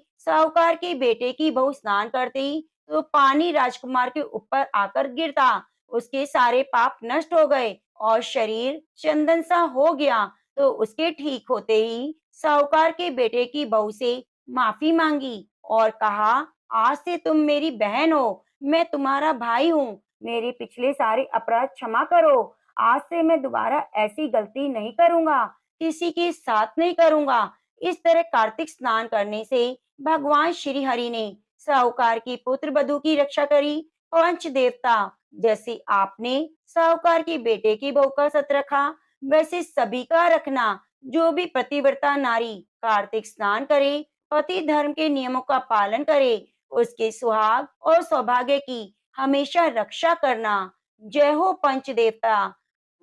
साहूकार के बेटे की बहू स्नान करती तो पानी राजकुमार के ऊपर आकर गिरता। उसके सारे पाप नष्ट हो गए और शरीर चंदन सा हो गया। तो उसके ठीक होते ही साहूकार के बेटे की बहू से माफी मांगी और कहा, आज से तुम मेरी बहन हो, मैं तुम्हारा भाई हूँ, मेरे पिछले सारे अपराध क्षमा करो। आज से मैं दोबारा ऐसी गलती नहीं करूंगा, किसी के साथ नहीं करूंगा। इस तरह कार्तिक स्नान करने से भगवान श्री हरि ने साहूकार की पुत्र वधू की रक्षा करी। पंच देवता, जैसे आपने साहूकार के बेटे की बहू का सत रखा, वैसे सभी का रखना। जो भी पतिव्रता नारी कार्तिक स्नान करे, पति धर्म के नियमों का पालन करे, उसके सुहाग और सौभाग्य की हमेशा रक्षा करना। जय हो पंच देवता।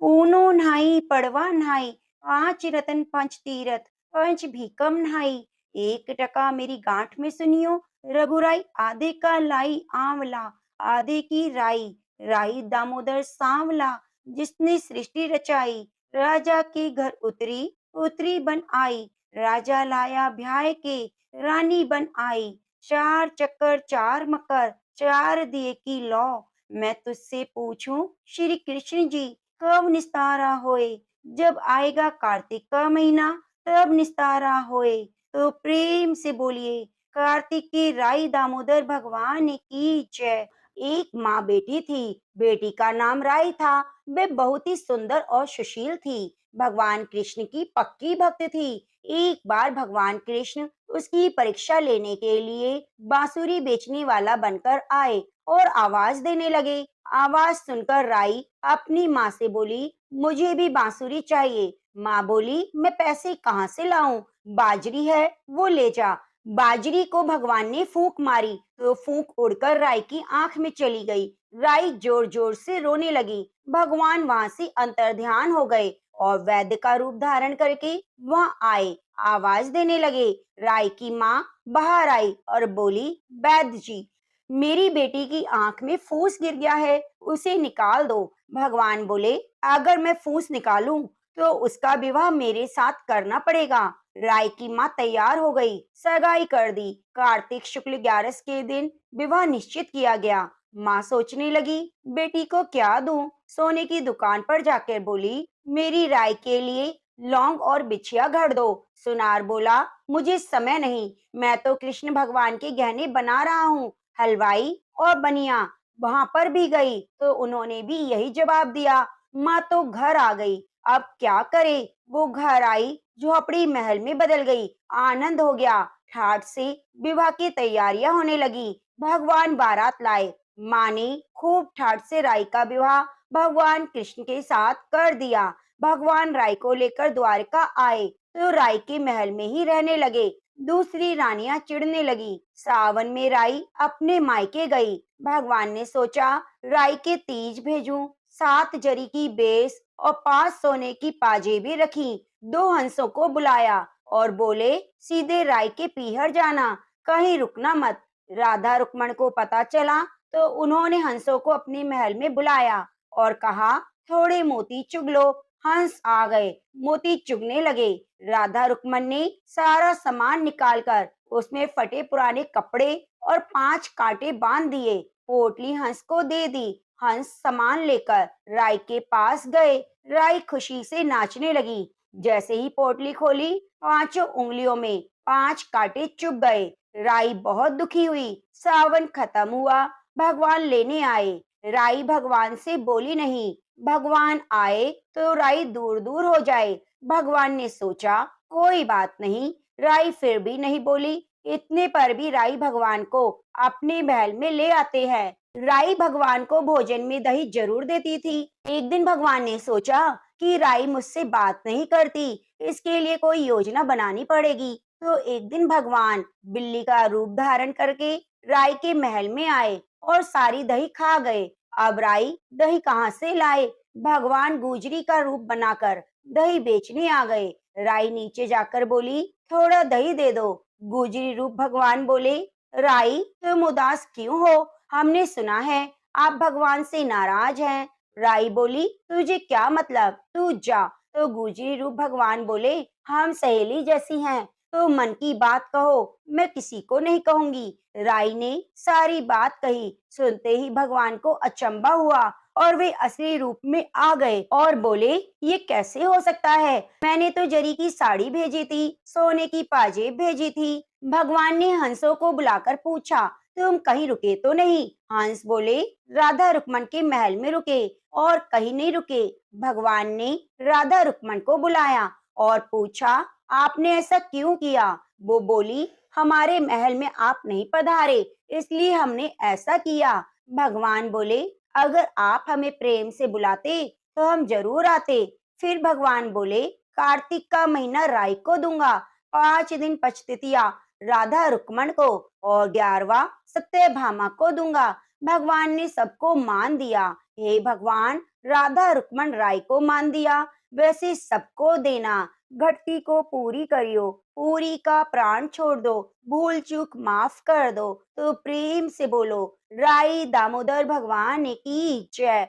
पूनो नहाई पड़वा नहाई, पांच रतन पंच तीरथ, पंच भीकम नहाई। एक टका मेरी गांठ में सुनियो, रघुराई आधे का लाई आंवला, आधे की राई, राई दामोदर सांवला, जिसने सृष्टि रचाई। राजा के घर उतरी, उतरी बन आई, राजा लाया ब्याह के, रानी बन आई। चार चक्कर चार मकर, चार दिए की लौ। मैं तुझसे पूछूं श्री कृष्ण जी, कब निस्तारा होए। जब आएगा कार्तिक का महीना, तब निस्तारा होए। तो प्रेम से बोलिए, कार्तिक के राई दामोदर भगवान की जय। एक माँ बेटी थी, बेटी का नाम राई था। वे बहुत ही सुंदर और सुशील थी। भगवान कृष्ण की पक्की भक्त थी। एक बार भगवान कृष्ण उसकी परीक्षा लेने के लिए बांसुरी बेचने वाला बनकर आए और आवाज देने लगे। आवाज सुनकर राई अपनी माँ से बोली, मुझे भी बांसुरी चाहिए। माँ बोली, मैं पैसे कहाँ से लाऊं? बाजरी है, वो ले जा। बाजरी को भगवान ने फूंक मारी तो फूंक उड़कर राई की आंख में चली गई। राई जोर जोर से रोने लगी। भगवान वहां से अंतर्ध्यान हो गए और वैद्य का रूप धारण करके वहां आए। आवाज देने लगे। राई की माँ बाहर आई और बोली, वैद्य जी, मेरी बेटी की आंख में फूस गिर गया है, उसे निकाल दो। भगवान बोले, अगर मैं फूस निकालूं तो उसका विवाह मेरे साथ करना पड़ेगा। राय की माँ तैयार हो गई, सगाई कर दी। कार्तिक शुक्ल 11 के दिन विवाह निश्चित किया गया। माँ सोचने लगी, बेटी को क्या दूं? सोने की दुकान पर जाकर बोली, मेरी राय के लिए लौंग और बिछिया घड़ दो। सुनार बोला, मुझे समय नहीं, मैं तो कृष्ण भगवान के गहने बना रहा हूँ। हलवाई और बनिया वहां पर भी गई तो उन्होंने भी यही जवाब दिया। माँ तो घर आ गई, अब क्या करे? वो घर आई, झोपड़ी महल में बदल गई। आनंद हो गया। ठाठ से विवाह की तैयारियां होने लगी। भगवान बारात लाए। माँ ने खूब ठाठ से राई का विवाह भगवान कृष्ण के साथ कर दिया। भगवान राई को लेकर द्वारका आए तो राई के महल में ही रहने लगे। दूसरी रानियां चिढ़ने लगी। सावन में राई अपने मायके गई। भगवान ने सोचा, राई के तीज भेजूं। 7 जरी की बेस और 5 सोने की पाजेबें रखी। 2 हंसों को बुलाया और बोले, सीधे राई के पीहर जाना, कहीं रुकना मत। राधा रुक्मण को पता चला तो उन्होंने हंसों को अपने महल में बुलाया और कहा, थोड़े मोती चुग लो। हंस आ गए, मोती चुगने लगे। राधा रुक्मन ने सारा सामान निकालकर उसमें फटे पुराने कपड़े और 5 कांटे बांध दिए। पोटली हंस को दे दी। हंस सामान लेकर राई के पास गए। राई खुशी से नाचने लगी। जैसे ही पोटली खोली, 5 उंगलियों में 5 कांटे चुभ गए। राई बहुत दुखी हुई। सावन खत्म हुआ। भगवान लेने आए। राई भगवान से बोली नहीं। भगवान आए तो राई दूर दूर हो जाए। भगवान ने सोचा, कोई बात नहीं। राई फिर भी नहीं बोली। इतने पर भी राई भगवान को अपने महल में ले आते हैं। राई भगवान को भोजन में दही जरूर देती थी। एक दिन भगवान ने सोचा कि राई मुझसे बात नहीं करती, इसके लिए कोई योजना बनानी पड़ेगी। तो एक दिन भगवान बिल्ली का रूप धारण करके राई के महल में आए और सारी दही खा गए। अब राई दही कहाँ से लाए? भगवान गुजरी का रूप बनाकर दही बेचने आ गए। राई नीचे जाकर बोली, थोड़ा दही दे दो। गुजरी रूप भगवान बोले, राई तुम उदास क्यों हो? हमने सुना है आप भगवान से नाराज हैं। राई बोली, तुझे क्या मतलब, तू जा। तो गुजरी रूप भगवान बोले, हम सहेली जैसी हैं, तो मन की बात कहो, मैं किसी को नहीं कहूंगी। राई ने सारी बात कही। सुनते ही भगवान को अचंभा हुआ और वे असली रूप में आ गए और बोले, ये कैसे हो सकता है? मैंने तो जरी की साड़ी भेजी थी, सोने की पाजेब भेजी थी। भगवान ने हंसों को बुलाकर पूछा, तुम कहीं रुके तो नहीं? हंस बोले, राधा रुक्मन के महल में रुके और कहीं नहीं रुके। भगवान ने राधा रुक्मन को बुलाया और पूछा, आपने ऐसा क्यों किया? वो बोली, हमारे महल में आप नहीं पधारे, इसलिए हमने ऐसा किया। भगवान बोले, अगर आप हमें प्रेम से बुलाते तो हम जरूर आते। फिर भगवान बोले, कार्तिक का महीना राई को दूंगा, 5 दिन पचतिथिया राधा रुक्मण को और 11वां सत्यभामा को दूंगा। भगवान ने सबको मान दिया। हे भगवान, राधा रुक्मण राय को मान दिया, वैसे सबको देना। घटती को पूरी करियो, पूरी का प्राण छोड़ दो, भूल चूक माफ कर दो। तो प्रेम से बोलो, राई दामोदर भगवान की जय।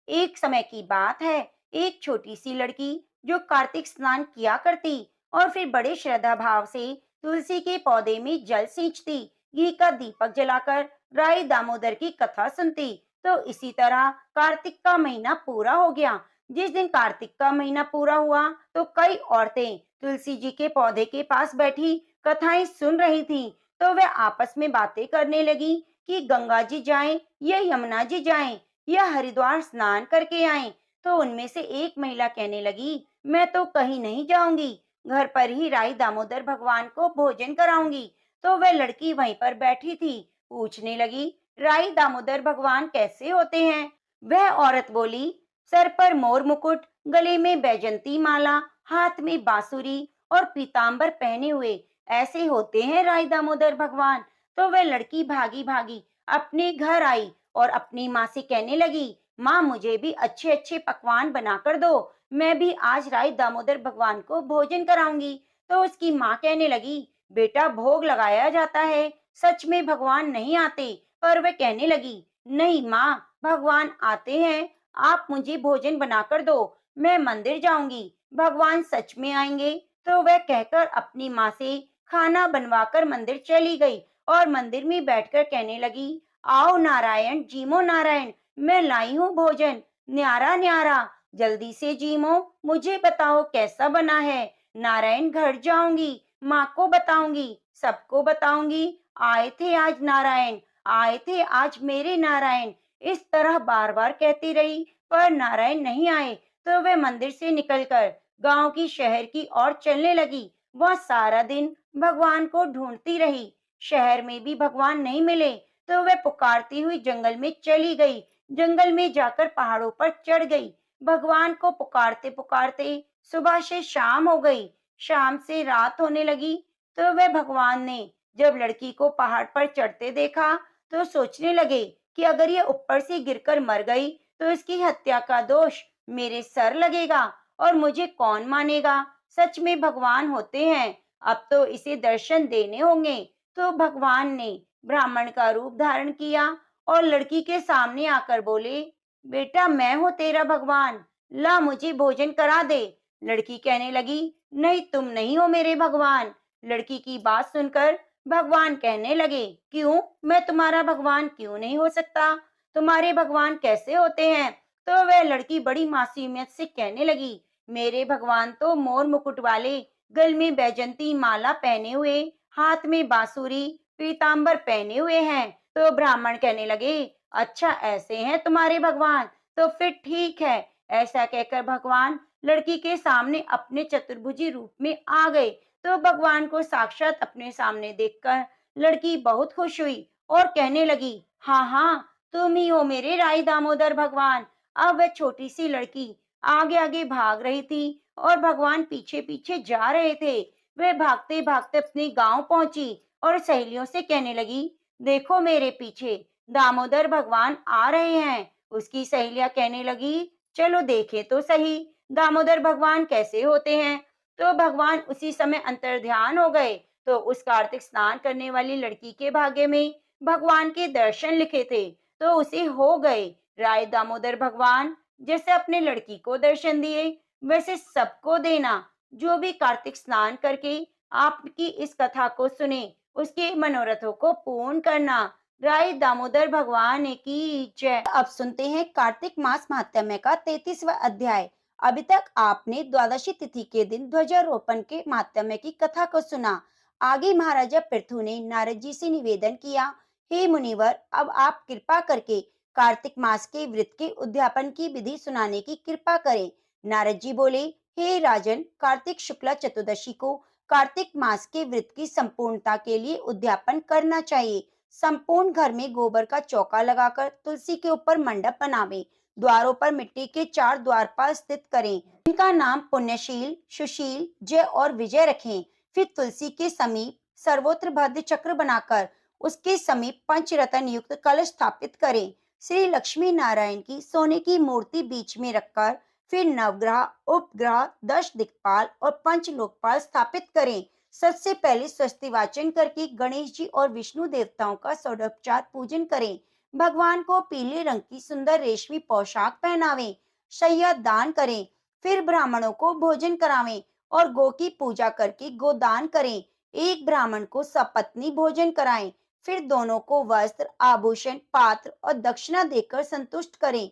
एक समय की बात है, एक छोटी सी लड़की जो कार्तिक स्नान किया करती और फिर बड़े श्रद्धा भाव से तुलसी के पौधे में जल सींचती, घी का दीपक जलाकर राई दामोदर की कथा सुनती। तो इसी तरह कार्तिक का महीना पूरा हो गया। जिस दिन कार्तिक का महीना पूरा हुआ तो कई औरतें तुलसी जी के पौधे के पास बैठी कथाएं सुन रही थीं। तो वे आपस में बातें करने लगी कि गंगा जी जाएं या यमुना जी जाएं या हरिद्वार स्नान करके आएं। तो उनमें से एक महिला कहने लगी, मैं तो कहीं नहीं जाऊंगी, घर पर ही राई दामोदर भगवान को भोजन कराऊंगी। तो वह लड़की वहीं पर बैठी थी, पूछने लगी, राई दामोदर भगवान कैसे होते हैं? वह औरत बोली, सर पर मोर मुकुट, गले में बैजंती माला, हाथ में बांसुरी और पीतांबर पहने हुए ऐसे होते हैं राई दामोदर भगवान। तो वह लड़की भागी भागी अपने घर आई और अपनी माँ से कहने लगी, माँ मुझे भी अच्छे अच्छे पकवान बनाकर दो, मैं भी आज राई दामोदर भगवान को भोजन कराऊंगी। तो उसकी माँ कहने लगी, बेटा भोग लगाया जाता है, सच में भगवान नहीं आते। पर वह कहने लगी, नहीं माँ, भगवान आते हैं, आप मुझे भोजन बनाकर दो, मैं मंदिर जाऊंगी, भगवान सच में आएंगे। तो वह कहकर अपनी माँ से खाना बनवाकर मंदिर चली गई और मंदिर में बैठकर कहने लगी, आओ नारायण, जीमो नारायण, मैं लाई हूँ भोजन, न्यारा न्यारा, जल्दी से जीमो, मुझे बताओ कैसा बना है। नारायण घर जाऊंगी, माँ को बताऊंगी, सबको बताऊंगी, आए थे आज नारायण, आए थे आज मेरे नारायण। इस तरह बार बार कहती रही, पर नारायण नहीं आए। तो वह मंदिर से निकलकर गांव की शहर की ओर चलने लगी। वह सारा दिन भगवान को ढूंढती रही, शहर में भी भगवान नहीं मिले। तो वह पुकारती हुई जंगल में चली गई, जंगल में जाकर पहाड़ों पर चढ़ गई। भगवान को पुकारते पुकारते सुबह से शाम हो गई, शाम से रात होने लगी। तो वह भगवान ने जब लड़की को पहाड़ पर चढ़ते देखा तो सोचने लगे कि अगर ये ऊपर से गिरकर मर गई तो इसकी हत्या का दोष मेरे सर लगेगा और मुझे कौन मानेगा। सच में भगवान होते हैं, अब तो इसे दर्शन देने होंगे। तो भगवान ने ब्राह्मण का रूप धारण किया और लड़की के सामने आकर बोले, बेटा मैं हूँ तेरा भगवान, ला मुझे भोजन करा दे। लड़की कहने लगी, नहीं तुम नहीं हो मेरे भगवान। लड़की की बात सुनकर भगवान कहने लगे, क्यों, मैं तुम्हारा भगवान क्यों नहीं हो सकता? तुम्हारे भगवान कैसे होते हैं? तो वह लड़की बड़ी मासूमियत से कहने लगी, मेरे भगवान तो मोर मुकुट वाले, गल में बैजंती माला पहने हुए, हाथ में बांसुरी, पीतांबर पहने हुए हैं। तो ब्राह्मण कहने लगे, अच्छा ऐसे हैं तुम्हारे भगवान, तो फिर ठीक है। ऐसा कहकर भगवान लड़की के सामने अपने चतुर्भुजी रूप में आ गए। तो भगवान को साक्षात अपने सामने देखकर लड़की बहुत खुश हुई और कहने लगी, हाँ हाँ, तुम ही हो मेरे राई दामोदर भगवान। अब वह छोटी सी लड़की आगे आगे भाग रही थी और भगवान पीछे पीछे जा रहे थे। वह भागते भागते अपने गांव पहुंची और सहेलियों से कहने लगी, देखो मेरे पीछे दामोदर भगवान आ रहे हैं। उसकी सहेलियां कहने लगी, चलो देखें तो सही दामोदर भगवान कैसे होते हैं। तो भगवान उसी समय अंतर्ध्यान हो गए। तो उस कार्तिक स्नान करने वाली लड़की के भाग्य में भगवान के दर्शन लिखे थे, तो उसे हो गए। राय दामोदर भगवान जैसे अपने लड़की को दर्शन दिए, वैसे सबको देना। जो भी कार्तिक स्नान करके आपकी इस कथा को सुने, उसके मनोरथों को पूर्ण करना। राय दामोदर भगवान की जय। अब सुनते हैं कार्तिक मास महात्म्य का 33वां अध्याय। अभी तक आपने द्वादशी तिथि के दिन ध्वजारोपण के महात्म्य की कथा को सुना। आगे महाराजा पृथु ने नारद जी से निवेदन किया, हे मुनिवर, अब आप कृपा करके कार्तिक मास के व्रत के उद्यापन की विधि सुनाने की कृपा करें। नारद जी बोले, हे राजन, कार्तिक शुक्ला चतुर्दशी को कार्तिक मास के व्रत की संपूर्णता के लिए उद्यापन करना चाहिए। संपूर्ण घर में गोबर का चौका लगाकर तुलसी के ऊपर मंडप बनावे, द्वारों पर मिट्टी के 4 द्वारपाल स्थित करें। इनका नाम पुण्यशील, सुशील, जय और विजय रखें। फिर तुलसी के समीप सर्वोत्र भद्र चक्र बनाकर उसके समीप पंचरत्न युक्त कलश स्थापित करें। श्री लक्ष्मी नारायण की सोने की मूर्ति बीच में रखकर फिर नवग्रह, उपग्रह, 10 दिक्पाल और पंच लोकपाल स्थापित करें। सबसे पहले स्वस्ति वाचन करके गणेश जी और विष्णु देवताओं का षोडशोपचार पूजन करें। भगवान को पीले रंग की सुंदर रेशमी पोशाक पहनावें, शैया दान करें, फिर ब्राह्मणों को भोजन करावें और गौ की पूजा करके गोदान करें। एक ब्राह्मण को सपत्नी भोजन कराएं, फिर दोनों को वस्त्र, आभूषण, पात्र और दक्षिणा देकर संतुष्ट करें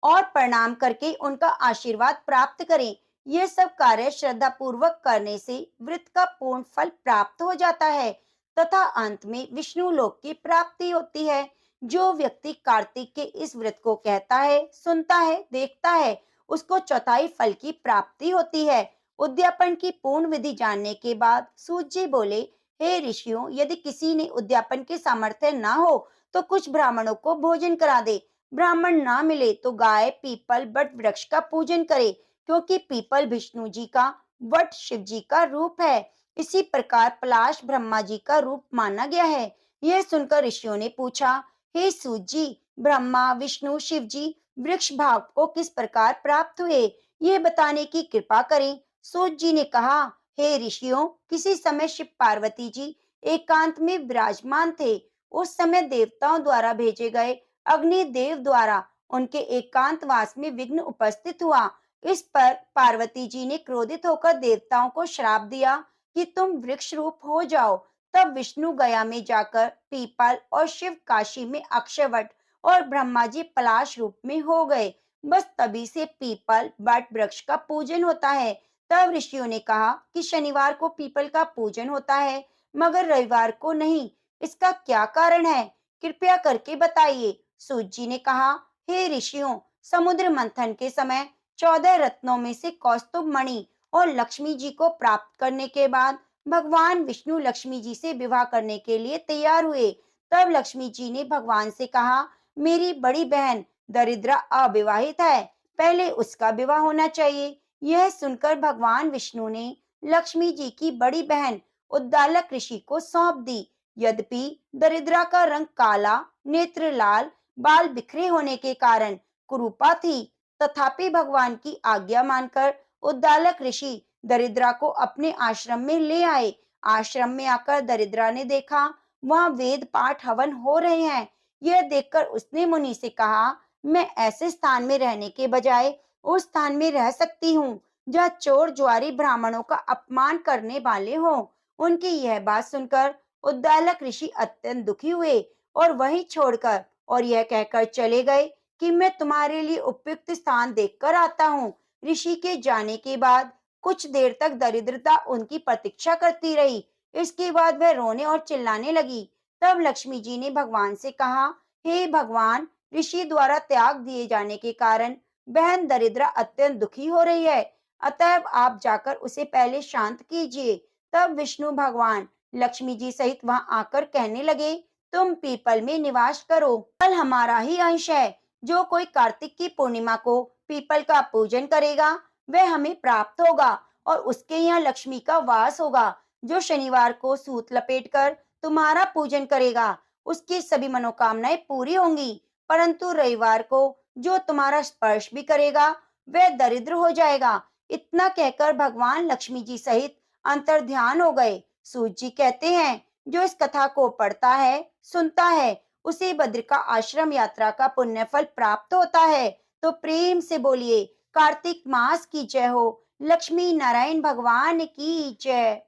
और प्रणाम करके उनका आशीर्वाद प्राप्त करें। यह सब कार्य श्रद्धा पूर्वक करने से व्रत का पूर्ण फल प्राप्त हो जाता है तथा अंत में विष्णु लोक की प्राप्ति होती है। जो व्यक्ति कार्तिक के इस व्रत को कहता है, सुनता है, देखता है, उसको चौथाई फल की प्राप्ति होती है। उद्यापन की पूर्ण विधि जानने के बाद सूत जी बोले, हे ऋषियों, यदि किसी ने उद्यापन के सामर्थ्य न हो तो कुछ ब्राह्मणों को भोजन करा दे। ब्राह्मण ना मिले तो गाय, पीपल, बट वृक्ष का पूजन करे, क्योंकि पीपल विष्णु जी का, वट शिव जी का रूप है। इसी प्रकार पलाश ब्रह्मा जी का रूप माना गया है। यह सुनकर ऋषियों ने पूछा, हे सूत जी, ब्रह्मा, विष्णु, शिव जी वृक्ष भाव को किस प्रकार प्राप्त हुए, ये बताने की कृपा करें। सूत जी ने कहा, हे ऋषियों, किसी समय शिव पार्वती जी एकांत में विराजमान थे। उस समय देवताओं द्वारा भेजे गए अग्निदेव द्वारा उनके एकांतवास में विघ्न उपस्थित हुआ। इस पर पार्वती जी ने क्रोधित होकर देवताओं को श्राप दिया कि तुम वृक्ष रूप हो जाओ। तब विष्णु गया में जाकर पीपल और शिव काशी में अक्षयवट और ब्रह्मा जी पलाश रूप में हो गए। बस तभी से पीपल वट वृक्ष का पूजन होता है। तब ऋषियों ने कहा कि शनिवार को पीपल का पूजन होता है मगर रविवार को नहीं। इसका क्या कारण है, कृपया करके बताइए। सूत जी ने कहा, हे ऋषियों, समुद्र मंथन के समय 14 रत्नों में से कौस्तुभ मणि और लक्ष्मी जी को प्राप्त करने के बाद भगवान विष्णु लक्ष्मी जी से विवाह करने के लिए तैयार हुए। तब लक्ष्मी जी ने भगवान से कहा, मेरी बड़ी बहन दरिद्रा अविवाहित है, पहले उसका विवाह होना चाहिए। यह सुनकर भगवान विष्णु ने लक्ष्मी जी की बड़ी बहन उद्दालक ऋषि को सौंप दी। यद्यपि दरिद्रा का रंग काला, नेत्र लाल, बाल बिखरे होने के कारण कुरूपा थी, तथापि भगवान की आज्ञा मानकर उद्दालक ऋषि दरिद्रा को अपने आश्रम में ले आए। आश्रम में आकर दरिद्रा ने देखा वहां वेद पाठ हवन हो रहे हैं। यह देखकर उसने मुनि से कहा, मैं ऐसे स्थान में रहने के बजाय उस स्थान में रह सकती हूँ जहाँ चोर जुआरी ब्राह्मणों का अपमान करने वाले हों। उनकी यह बात सुनकर उद्दालक ऋषि अत्यंत दुखी हुए और वहीं छोड़कर और यह कहकर चले गए कि मैं तुम्हारे लिए उपयुक्त स्थान देखकर आता हूँ। ऋषि के जाने के बाद कुछ देर तक दरिद्रता उनकी प्रतीक्षा करती रही। इसके बाद वह रोने और चिल्लाने लगी। तब लक्ष्मी जी ने भगवान से कहा, हे भगवान, ऋषि द्वारा त्याग दिए जाने के कारण बहन दरिद्रा अत्यंत दुखी हो रही है, अतएव आप जाकर उसे पहले शांत कीजिए। तब विष्णु भगवान लक्ष्मी जी सहित वहां आकर कहने लगे, तुम पीपल में निवास करो, फल हमारा ही अंश है। जो कोई कार्तिक की पूर्णिमा को पीपल का पूजन करेगा वह हमें प्राप्त होगा और उसके यहाँ लक्ष्मी का वास होगा। जो शनिवार को सूत लपेटकर तुम्हारा पूजन करेगा उसकी सभी मनोकामनाएं पूरी होंगी, परंतु रविवार को जो तुम्हारा स्पर्श भी करेगा वह दरिद्र हो जाएगा। इतना कहकर भगवान लक्ष्मी जी सहित अंतर्ध्यान हो गए। सूत जी कहते हैं, जो इस कथा को पढ़ता है, सुनता है, उसे बद्र का आश्रम यात्रा का पुण्य फल प्राप्त होता है। तो प्रेम से बोलिए, कार्तिक मास की जय हो, लक्ष्मी नारायण भगवान की जय।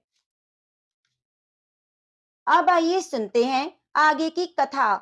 अब आइए सुनते हैं आगे की कथा।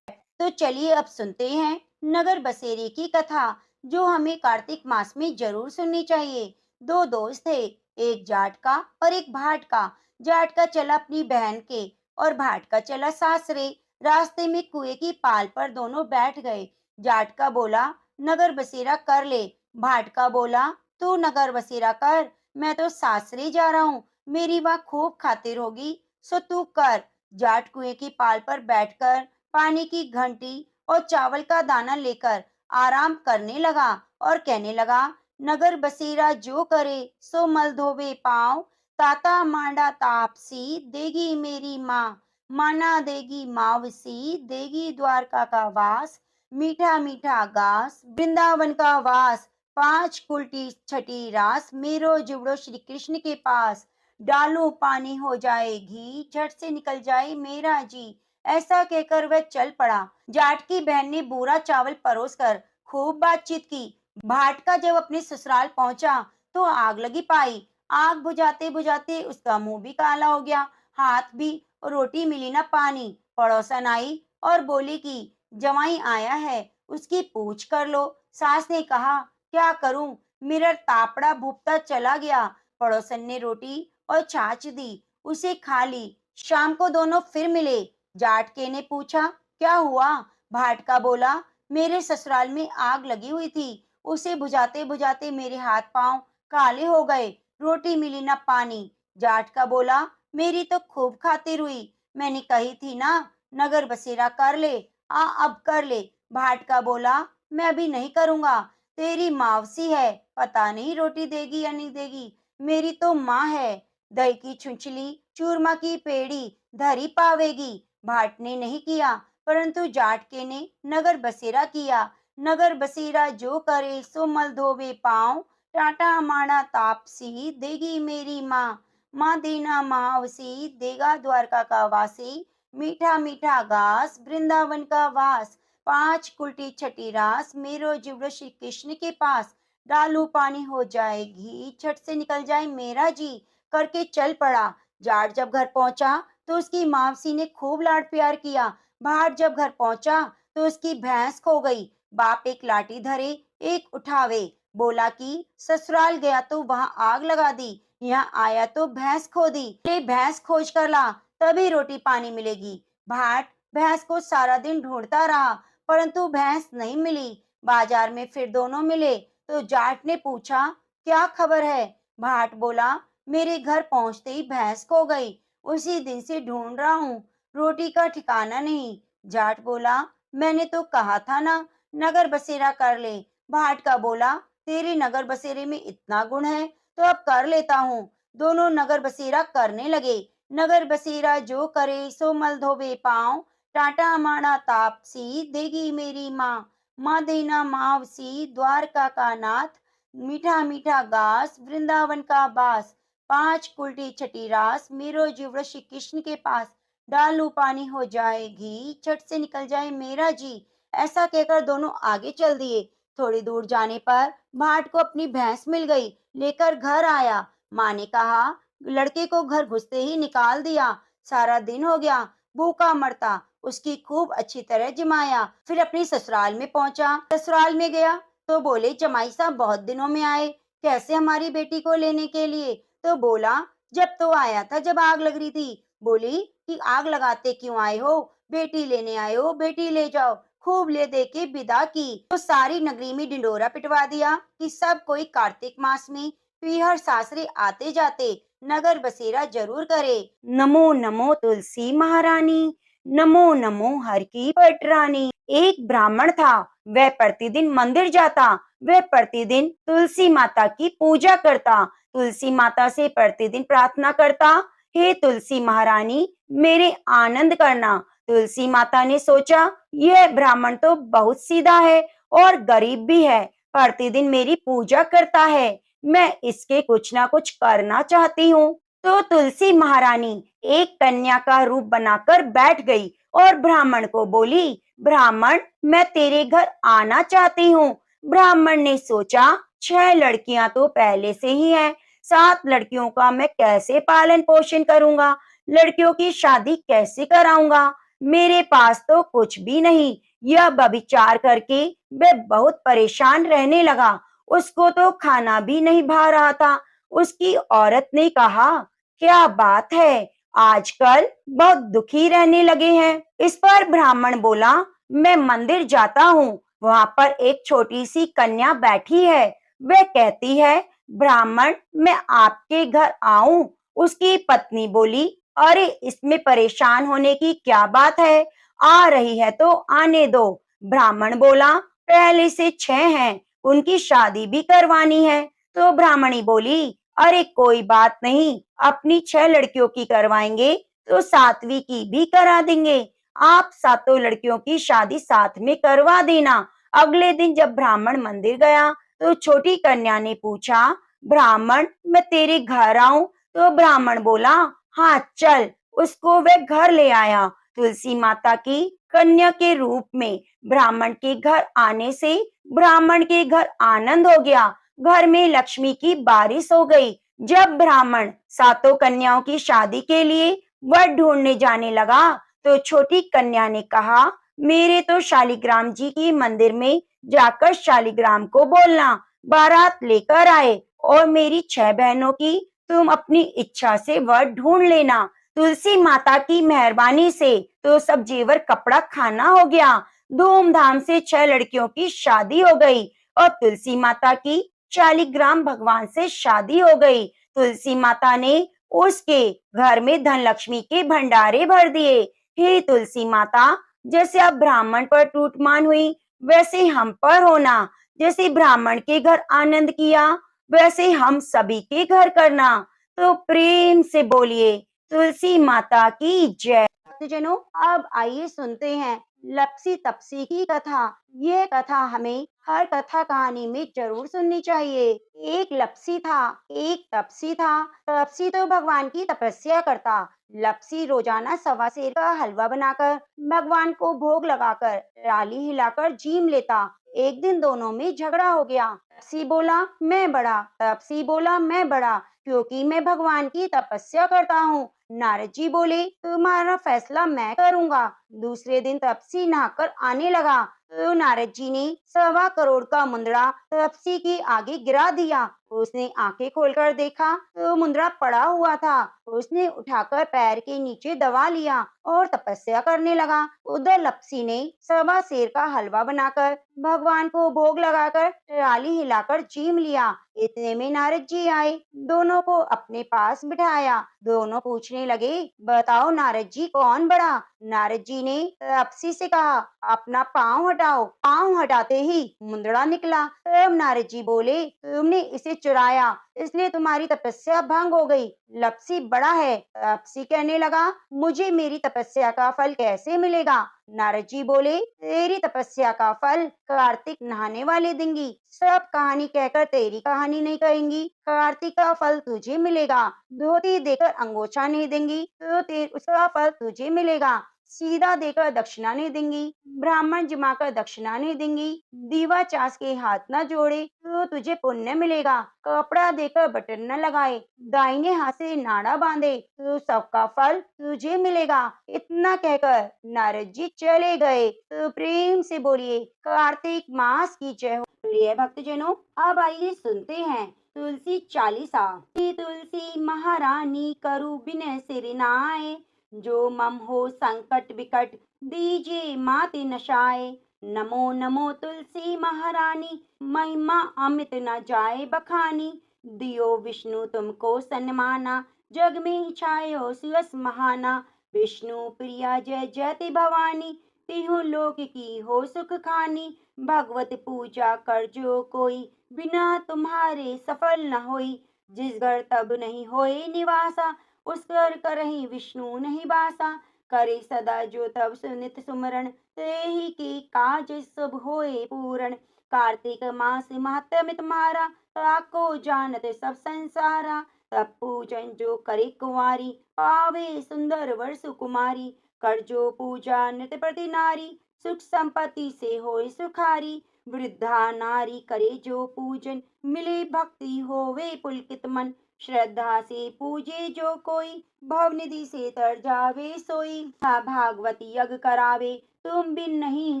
तो चलिए अब सुनते हैं नगर बसेरे की कथा, जो हमें कार्तिक मास में जरूर सुननी चाहिए। दो दोस्त थे, एक जाट का और एक भाट का। जाट का चला अपनी बहन के और भाट का चला सासरे। रास्ते में कुएं की पाल पर दोनों बैठ गए। जाट का बोला, नगर बसेरा कर ले। भाट का बोला, तू नगर बसेरा कर, मैं तो सासरे जा रहा हूँ, मेरी वहाँ खूब खातिर होगी, सो तू कर। जाट कुएं की पाल पर बैठकर पानी की घंटी और चावल का दाना लेकर आराम करने लगा और कहने लगा, नगर बसेरा जो करे सो मल धोवे पाँव, ताता मांडा तापसी देगी मेरी माँ। माना देगी मावसी, देगी द्वारका का वास, मीठा मीठा घास, वृंदावन का वास, पांच उल्टी छठी रास, मेरो जुड़ो श्री कृष्ण के पास, डालू पानी हो जाए घी, झट से निकल जाए मेरा जी। ऐसा कहकर वह चल पड़ा। जाट की बहन ने बूरा चावल परोस कर खूब बातचीत की। भाट का जब अपने ससुराल पहुंचा तो आग लगी पाई। आग बुझाते बुझाते उसका मुंह भी काला हो गया, हाथ भी। रोटी मिली ना पानी। पड़ोसन आई और बोली कि जवाई आया है, उसकी पूछ कर लो। सास ने कहा, क्या करूं, मेरा तापड़ा भुपता चला गया। पड़ोसन ने रोटी और छाछ दी, उसे खा ली। शाम को दोनों फिर मिले। जाटके ने पूछा, क्या हुआ? भाट का बोला, मेरे ससुराल में आग लगी हुई थी, उसे बुझाते बुझाते मेरे हाथ पांव काले हो गए, रोटी मिली ना पानी। जाट का बोला, मेरी तो खूब खातिर हुई, मैंने कही थी ना नगर बसेरा कर ले। अब कर ले। भाट का बोला, मैं अभी नहीं करूंगा, तेरी मावसी है, पता नहीं रोटी देगी या नहीं देगी, मेरी तो माँ है। दही की छुंचली चूरमा की पेड़ी धरी पावेगी। भाट ने नहीं किया, परंतु जाटके ने नगर बसेरा किया। नगर बसेरा जो करे सो मल धोवे पाँव, टाटा माड़ा तापसी देगी मेरी माँ। माँ देना महावसी, देगा द्वारका का वासी, मीठा मीठा घास, वृंदावन का वास, पांच उल्टी छठी रास, मेरो जीव श्री कृष्ण के पास, डालू पानी हो जाए घी, झट से निकल जाए मेरा जी, करके चल पड़ा। जाट जब घर पहुंचा तो उसकी मावसी ने खूब लाड प्यार किया। भाट जब घर पहुंचा तो उसकी भैंस खो गई। बाप एक लाठी धरे, एक उठावे, बोला कि ससुराल गया तो वहां आग लगा दी, यहाँ आया तो भैंस खो दी, ये भैंस खोज कर ला, तभी रोटी पानी मिलेगी। भाट भैंस को सारा दिन ढूंढता रहा, परंतु भैंस नहीं मिली। बाजार में फिर दोनों मिले तो जाट ने पूछा, क्या खबर है? भाट बोला, मेरे घर पहुंचते ही भैंस खो गई, उसी दिन से ढूंढ रहा हूँ, रोटी का ठिकाना नहीं। जाट बोला, मैंने तो कहा था ना नगर बसेरा कर ले। भाट का बोला, तेरे नगर बसेरे में इतना गुण है तो अब कर लेता हूँ। दोनों नगर बसेरा करने लगे। नगर बसेरा जो करे सो मल धोवे पाँव, टाटा माड़ा तापसी देगी मेरी माँ। माँ देना मावसी, द्वारका का नाथ, मीठा मीठा घास, वृंदावन का बास, पांच उल्टी छठी रास, मेरो जीव श्री कृष्ण के पास, डालू पानी हो जाए घी, झट से निकल जाए मेरा जी। ऐसा कहकर दोनों आगे चल दिए। थोड़ी दूर जाने पर भाट को अपनी भैंस मिल गई, लेकर घर आया। माँ ने कहा, लड़के को घर घुसते ही निकाल दिया, सारा दिन हो गया भूखा मरता, उसकी खूब अच्छी तरह जिमाया। फिर अपनी ससुराल में पहुंचा। ससुराल में गया तो बोले, जमाई साहब बहुत दिनों में आए, कैसे हमारी बेटी को लेने के लिए? तो बोला, जब तो आया था जब आग लग रही थी। बोली कि आग लगाते क्यों आए हो? बेटी लेने आए हो, बेटी ले जाओ। खूब ले दे के विदा की। तो सारी नगरी में ढिंडोरा पिटवा दिया कि सब कोई कार्तिक मास में पीहर सासरे आते जाते नगर बसेरा जरूर करे। नमो नमो तुलसी महारानी, नमो नमो हर की पटरानी। एक ब्राह्मण था, वह प्रतिदिन मंदिर जाता, वह प्रतिदिन तुलसी माता की पूजा करता, तुलसी माता से प्रतिदिन प्रार्थना करता, हे तुलसी महारानी मेरे आनंद करना। तुलसी माता ने सोचा, यह ब्राह्मण तो बहुत सीधा है और गरीब भी है, प्रतिदिन मेरी पूजा करता है, मैं इसके कुछ ना कुछ करना चाहती हूँ। तो तुलसी महारानी एक कन्या का रूप बनाकर बैठ गई और ब्राह्मण को बोली, ब्राह्मण मैं तेरे घर आना चाहती हूँ। ब्राह्मण ने सोचा, 6 लड़कियां तो पहले से ही हैं, 7 लड़कियों का मैं कैसे पालन पोषण करूंगा, लड़कियों की शादी कैसे कराऊंगा, मेरे पास तो कुछ भी नहीं। यह विचार करके वह बहुत परेशान रहने लगा। उसको तो खाना भी नहीं भा रहा था। उसकी औरत ने कहा, क्या बात है, आजकल बहुत दुखी रहने लगे हैं। इस पर ब्राह्मण बोला, मैं मंदिर जाता हूँ, वहां पर एक छोटी सी कन्या बैठी है, वह कहती है, ब्राह्मण मैं आपके घर आऊं? उसकी पत्नी बोली, अरे इसमें परेशान होने की क्या बात है, आ रही है तो आने दो। ब्राह्मण बोला, पहले से 6 हैं, उनकी शादी भी करवानी है। तो ब्राह्मणी बोली, अरे कोई बात नहीं, अपनी 6 लड़कियों की करवाएंगे तो सातवीं की भी करा देंगे। आप सातों लड़कियों की शादी साथ में करवा देना। अगले दिन जब ब्राह्मण मंदिर गया तो छोटी कन्या ने पूछा, ब्राह्मण मैं तेरे घर आऊं? तो ब्राह्मण बोला, हाँ चल। उसको वह घर ले आया। तुलसी माता की कन्या के रूप में ब्राह्मण के घर आने से ब्राह्मण के घर आनंद हो गया। घर में लक्ष्मी की बारिश हो गई। जब ब्राह्मण सातों कन्याओं की शादी के लिए वर ढूंढने जाने लगा तो छोटी कन्या ने कहा, मेरे तो शालिग्राम जी की मंदिर में जाकर शालिग्राम को बोलना बारात लेकर आए और मेरी 6 बहनों की तुम अपनी इच्छा से वर ढूंढ लेना। तुलसी माता की मेहरबानी से तो सब जेवर कपड़ा खाना हो गया। धूमधाम से 6 लड़कियों की शादी हो गई और तुलसी माता की शालिग्राम भगवान से शादी हो गई। तुलसी माता ने उसके घर में धन लक्ष्मी के भंडारे भर दिए। हे तुलसी माता, जैसे अब ब्राह्मण पर टूटमान हुई वैसे हम पर होना। जैसे ब्राह्मण के घर आनंद किया वैसे हम सभी के घर करना। तो प्रेम से बोलिए तुलसी माता की जय। भक्तजनों, अब आइए सुनते हैं लपसी तपसी की कथा। ये कथा हमें हर कथा कहानी में जरूर सुननी चाहिए। एक लपसी था, एक तपसी था। तपसी तो भगवान की तपस्या करता। लपसी रोजाना सवा सेर का हलवा बनाकर भगवान को भोग लगाकर राली हिलाकर जीम लेता। एक दिन दोनों में झगड़ा हो गया। तपसी बोला मैं बड़ा, तपसी बोला मैं बड़ा, क्योंकि मैं भगवान की तपस्या करता हूँ। नारद जी बोले तुम्हारा फैसला मैं करूंगा। दूसरे दिन तपसी नहाकर आने लगा तो नारद जी ने 1.25 करोड़ का मुंदड़ा तपसी के आगे गिरा दिया। उसने आंखें खोलकर देखा तो मुंदड़ा पड़ा हुआ था। उसने उठाकर पैर के नीचे दबा लिया और तपस्या करने लगा। उधर लपसी ने 1.25 सेर का हलवा बनाकर भगवान को भोग लगाकर राली हिलाकर जीम लिया। इतने में नारद जी आए, दोनों को अपने पास बिठाया। दोनों पूछने लगे, बताओ नारद जी कौन बड़ा? नारद जी ने तपसी से कहा, अपना पाँव हटाओ। पाँव हटाते ही मुंदड़ा निकला। तब नारद जी बोले, तुमने इसे चुराया इसलिए तुम्हारी तपस्या भंग हो गई। लपसी बड़ा है। तपसी कहने लगा, मुझे मेरी तपस्या का फल कैसे मिलेगा? नारद जी बोले, तेरी तपस्या का फल कार्तिक नहाने वाले देंगी। सब कहानी कहकर तेरी कहानी नहीं कहेंगी। कार्तिक का फल तुझे मिलेगा। धोती देकर अंगोछा नहीं देंगी तो उसका फल तुझे मिलेगा। सीधा देकर दक्षिणा नहीं देंगी, ब्राह्मण जिमाकर दक्षिणा नहीं देंगी, दीवा चास के हाथ न जोड़े तो तुझे पुण्य मिलेगा। कपड़ा देकर बटन न लगाए, दाहिने हाथ से नाड़ा बांधे तो सबका फल तुझे मिलेगा। इतना कहकर नारद जी चले गए। तो प्रेम से बोलिए कार्तिक मास की जय हो। प्रिय भक्तजनों, अब आइए सुनते हैं तुलसी चालीसा। तुलसी महारानी करू बिन सिर नाय, जो मम हो संकट विकट दीजिए माति नशाए। नमो नमो तुलसी महारानी, महिमा अमित न जाए बखानी। दियो विष्णु तुमको सन्माना, जग में छायो सुयस महाना। विष्णु प्रिया जय जयति भवानी, तिहु लोक की हो सुख खानी। भगवत पूजा कर जो कोई, बिना तुम्हारे सफल न होई। जिस घर तब नहीं होए निवासा, उस घर करहि विष्णु नहीं बासा। करे सदा जो तब सुनित सुमरण, तेहि की काज सब होए पूरण। कार्तिक मास महात्म्य तुम्हारा, ताको जानत सब संसारा। तब पूजन जो करे कुंवारी, पावे सुंदर वर सुकुमारी। कर जो पूजा नित प्रति नारी, सुख संपत्ति से होए सुखारी। वृद्धा नारी करे जो पूजन, मिले भक्ति होवे पुलकित मन। श्रद्धा से पूजे जो कोई, भवनिधि से तर जावे सोई। भागवत यज्ञ करावे, तुम बिन नहीं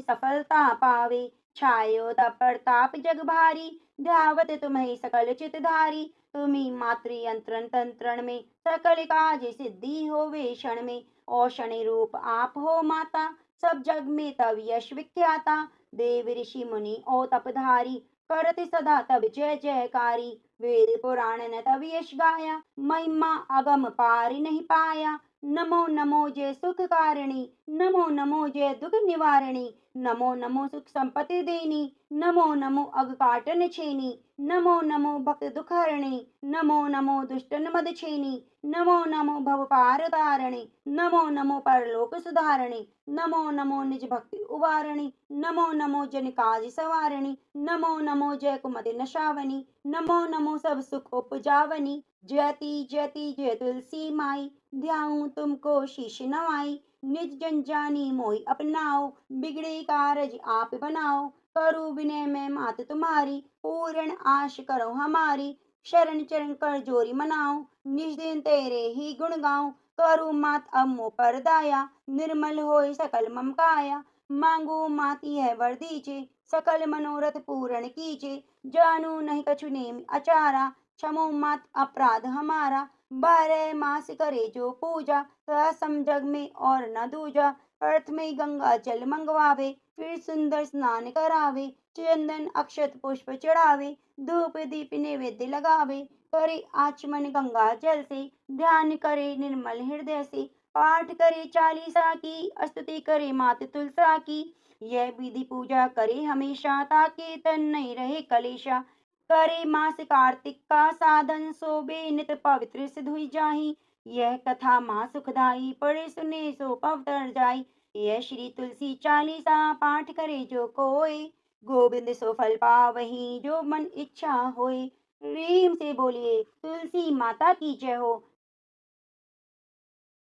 सफलता पावे। छायो तब प्रताप जग भारी, ध्यावत तुम्हें सकल चितधारी। तुम्ही मातृ यंत्रण तंत्रण में, सकल काज सिद्धि होवे क्षण में। औषणि रूप आप हो माता, सब जग में तब यश विख्याता। देव ऋषि मुनि ओ तपधारी, करत सदा तब जय जयकारी। वेद पुराण न तब यश गाया, महिमा अगम पार नहीं पाया। नमो नमो जय सुख कारिणी, नमो नमो जय दुख निवारिणी, नमो नमो सुख संपत्ति देनी, नमो नमो अग काटन छेनी, नमो नमो भक्त दुख हरणी, नमो नमो दुष्टन मद छेनी, नमो नमो भव पार तारणी, नमो नमो परलोक सुधारणी, नमो नमो निज भक्ति उबारणी, नमो नमो जन काज सवारणी, नमो नमो जय कुमति नशावनी, नमो नमो सब सुख उपजावनी, जयति जयति जय तुलसी माई, ध्याऊं तुमको शीश नवाई, निज जन जानी मोहि अपनाओ, बिगड़े कारज आप बनाओ, करूं विनय मैं मात तुम्हारी, पूर्ण आश करो हमारी, शरण चरण कर जोरी मनाओ, निज दिन तेरे ही गुण गाऊं, करूं मात अब मोह पर दाया, निर्मल होए सकल मम काया, मांगू मात यह वर दीजे, सकल मनोरथ पूर्ण कीजे, जानू नहीं कछु नेम अचारा, क्षमो मात अपराध हमारा, 12 मास करे जो पूजा, सम जग में और न दूजा, अर्थ में गंगा जल मंगवावे, फिर सुंदर स्नान करावे, चंदन अक्षत पुष्प चढ़ावे, धूप दीप नैवेद्य लगावे, करे आचमन गंगा जल से, ध्यान करे निर्मल हृदय से, पाठ करे चालीसा की, स्तुति करे मात तुलसा की, यह विधि पूजा करे हमेशा, ताकि तन नहीं रहे कलेशा, करे मास कार्तिक का साधन, सोबे नित पवित्र सिद्ध हुई जाहि, यह कथा माँ सुखदाई, पढ़े सुने सो पवतर जाई, यह श्री तुलसी चालीसा, पाठ करे जो कोय, गोविंद सो फल पावही, जो मन इच्छा होय, प्रेम से बोलिए तुलसी माता की जय हो,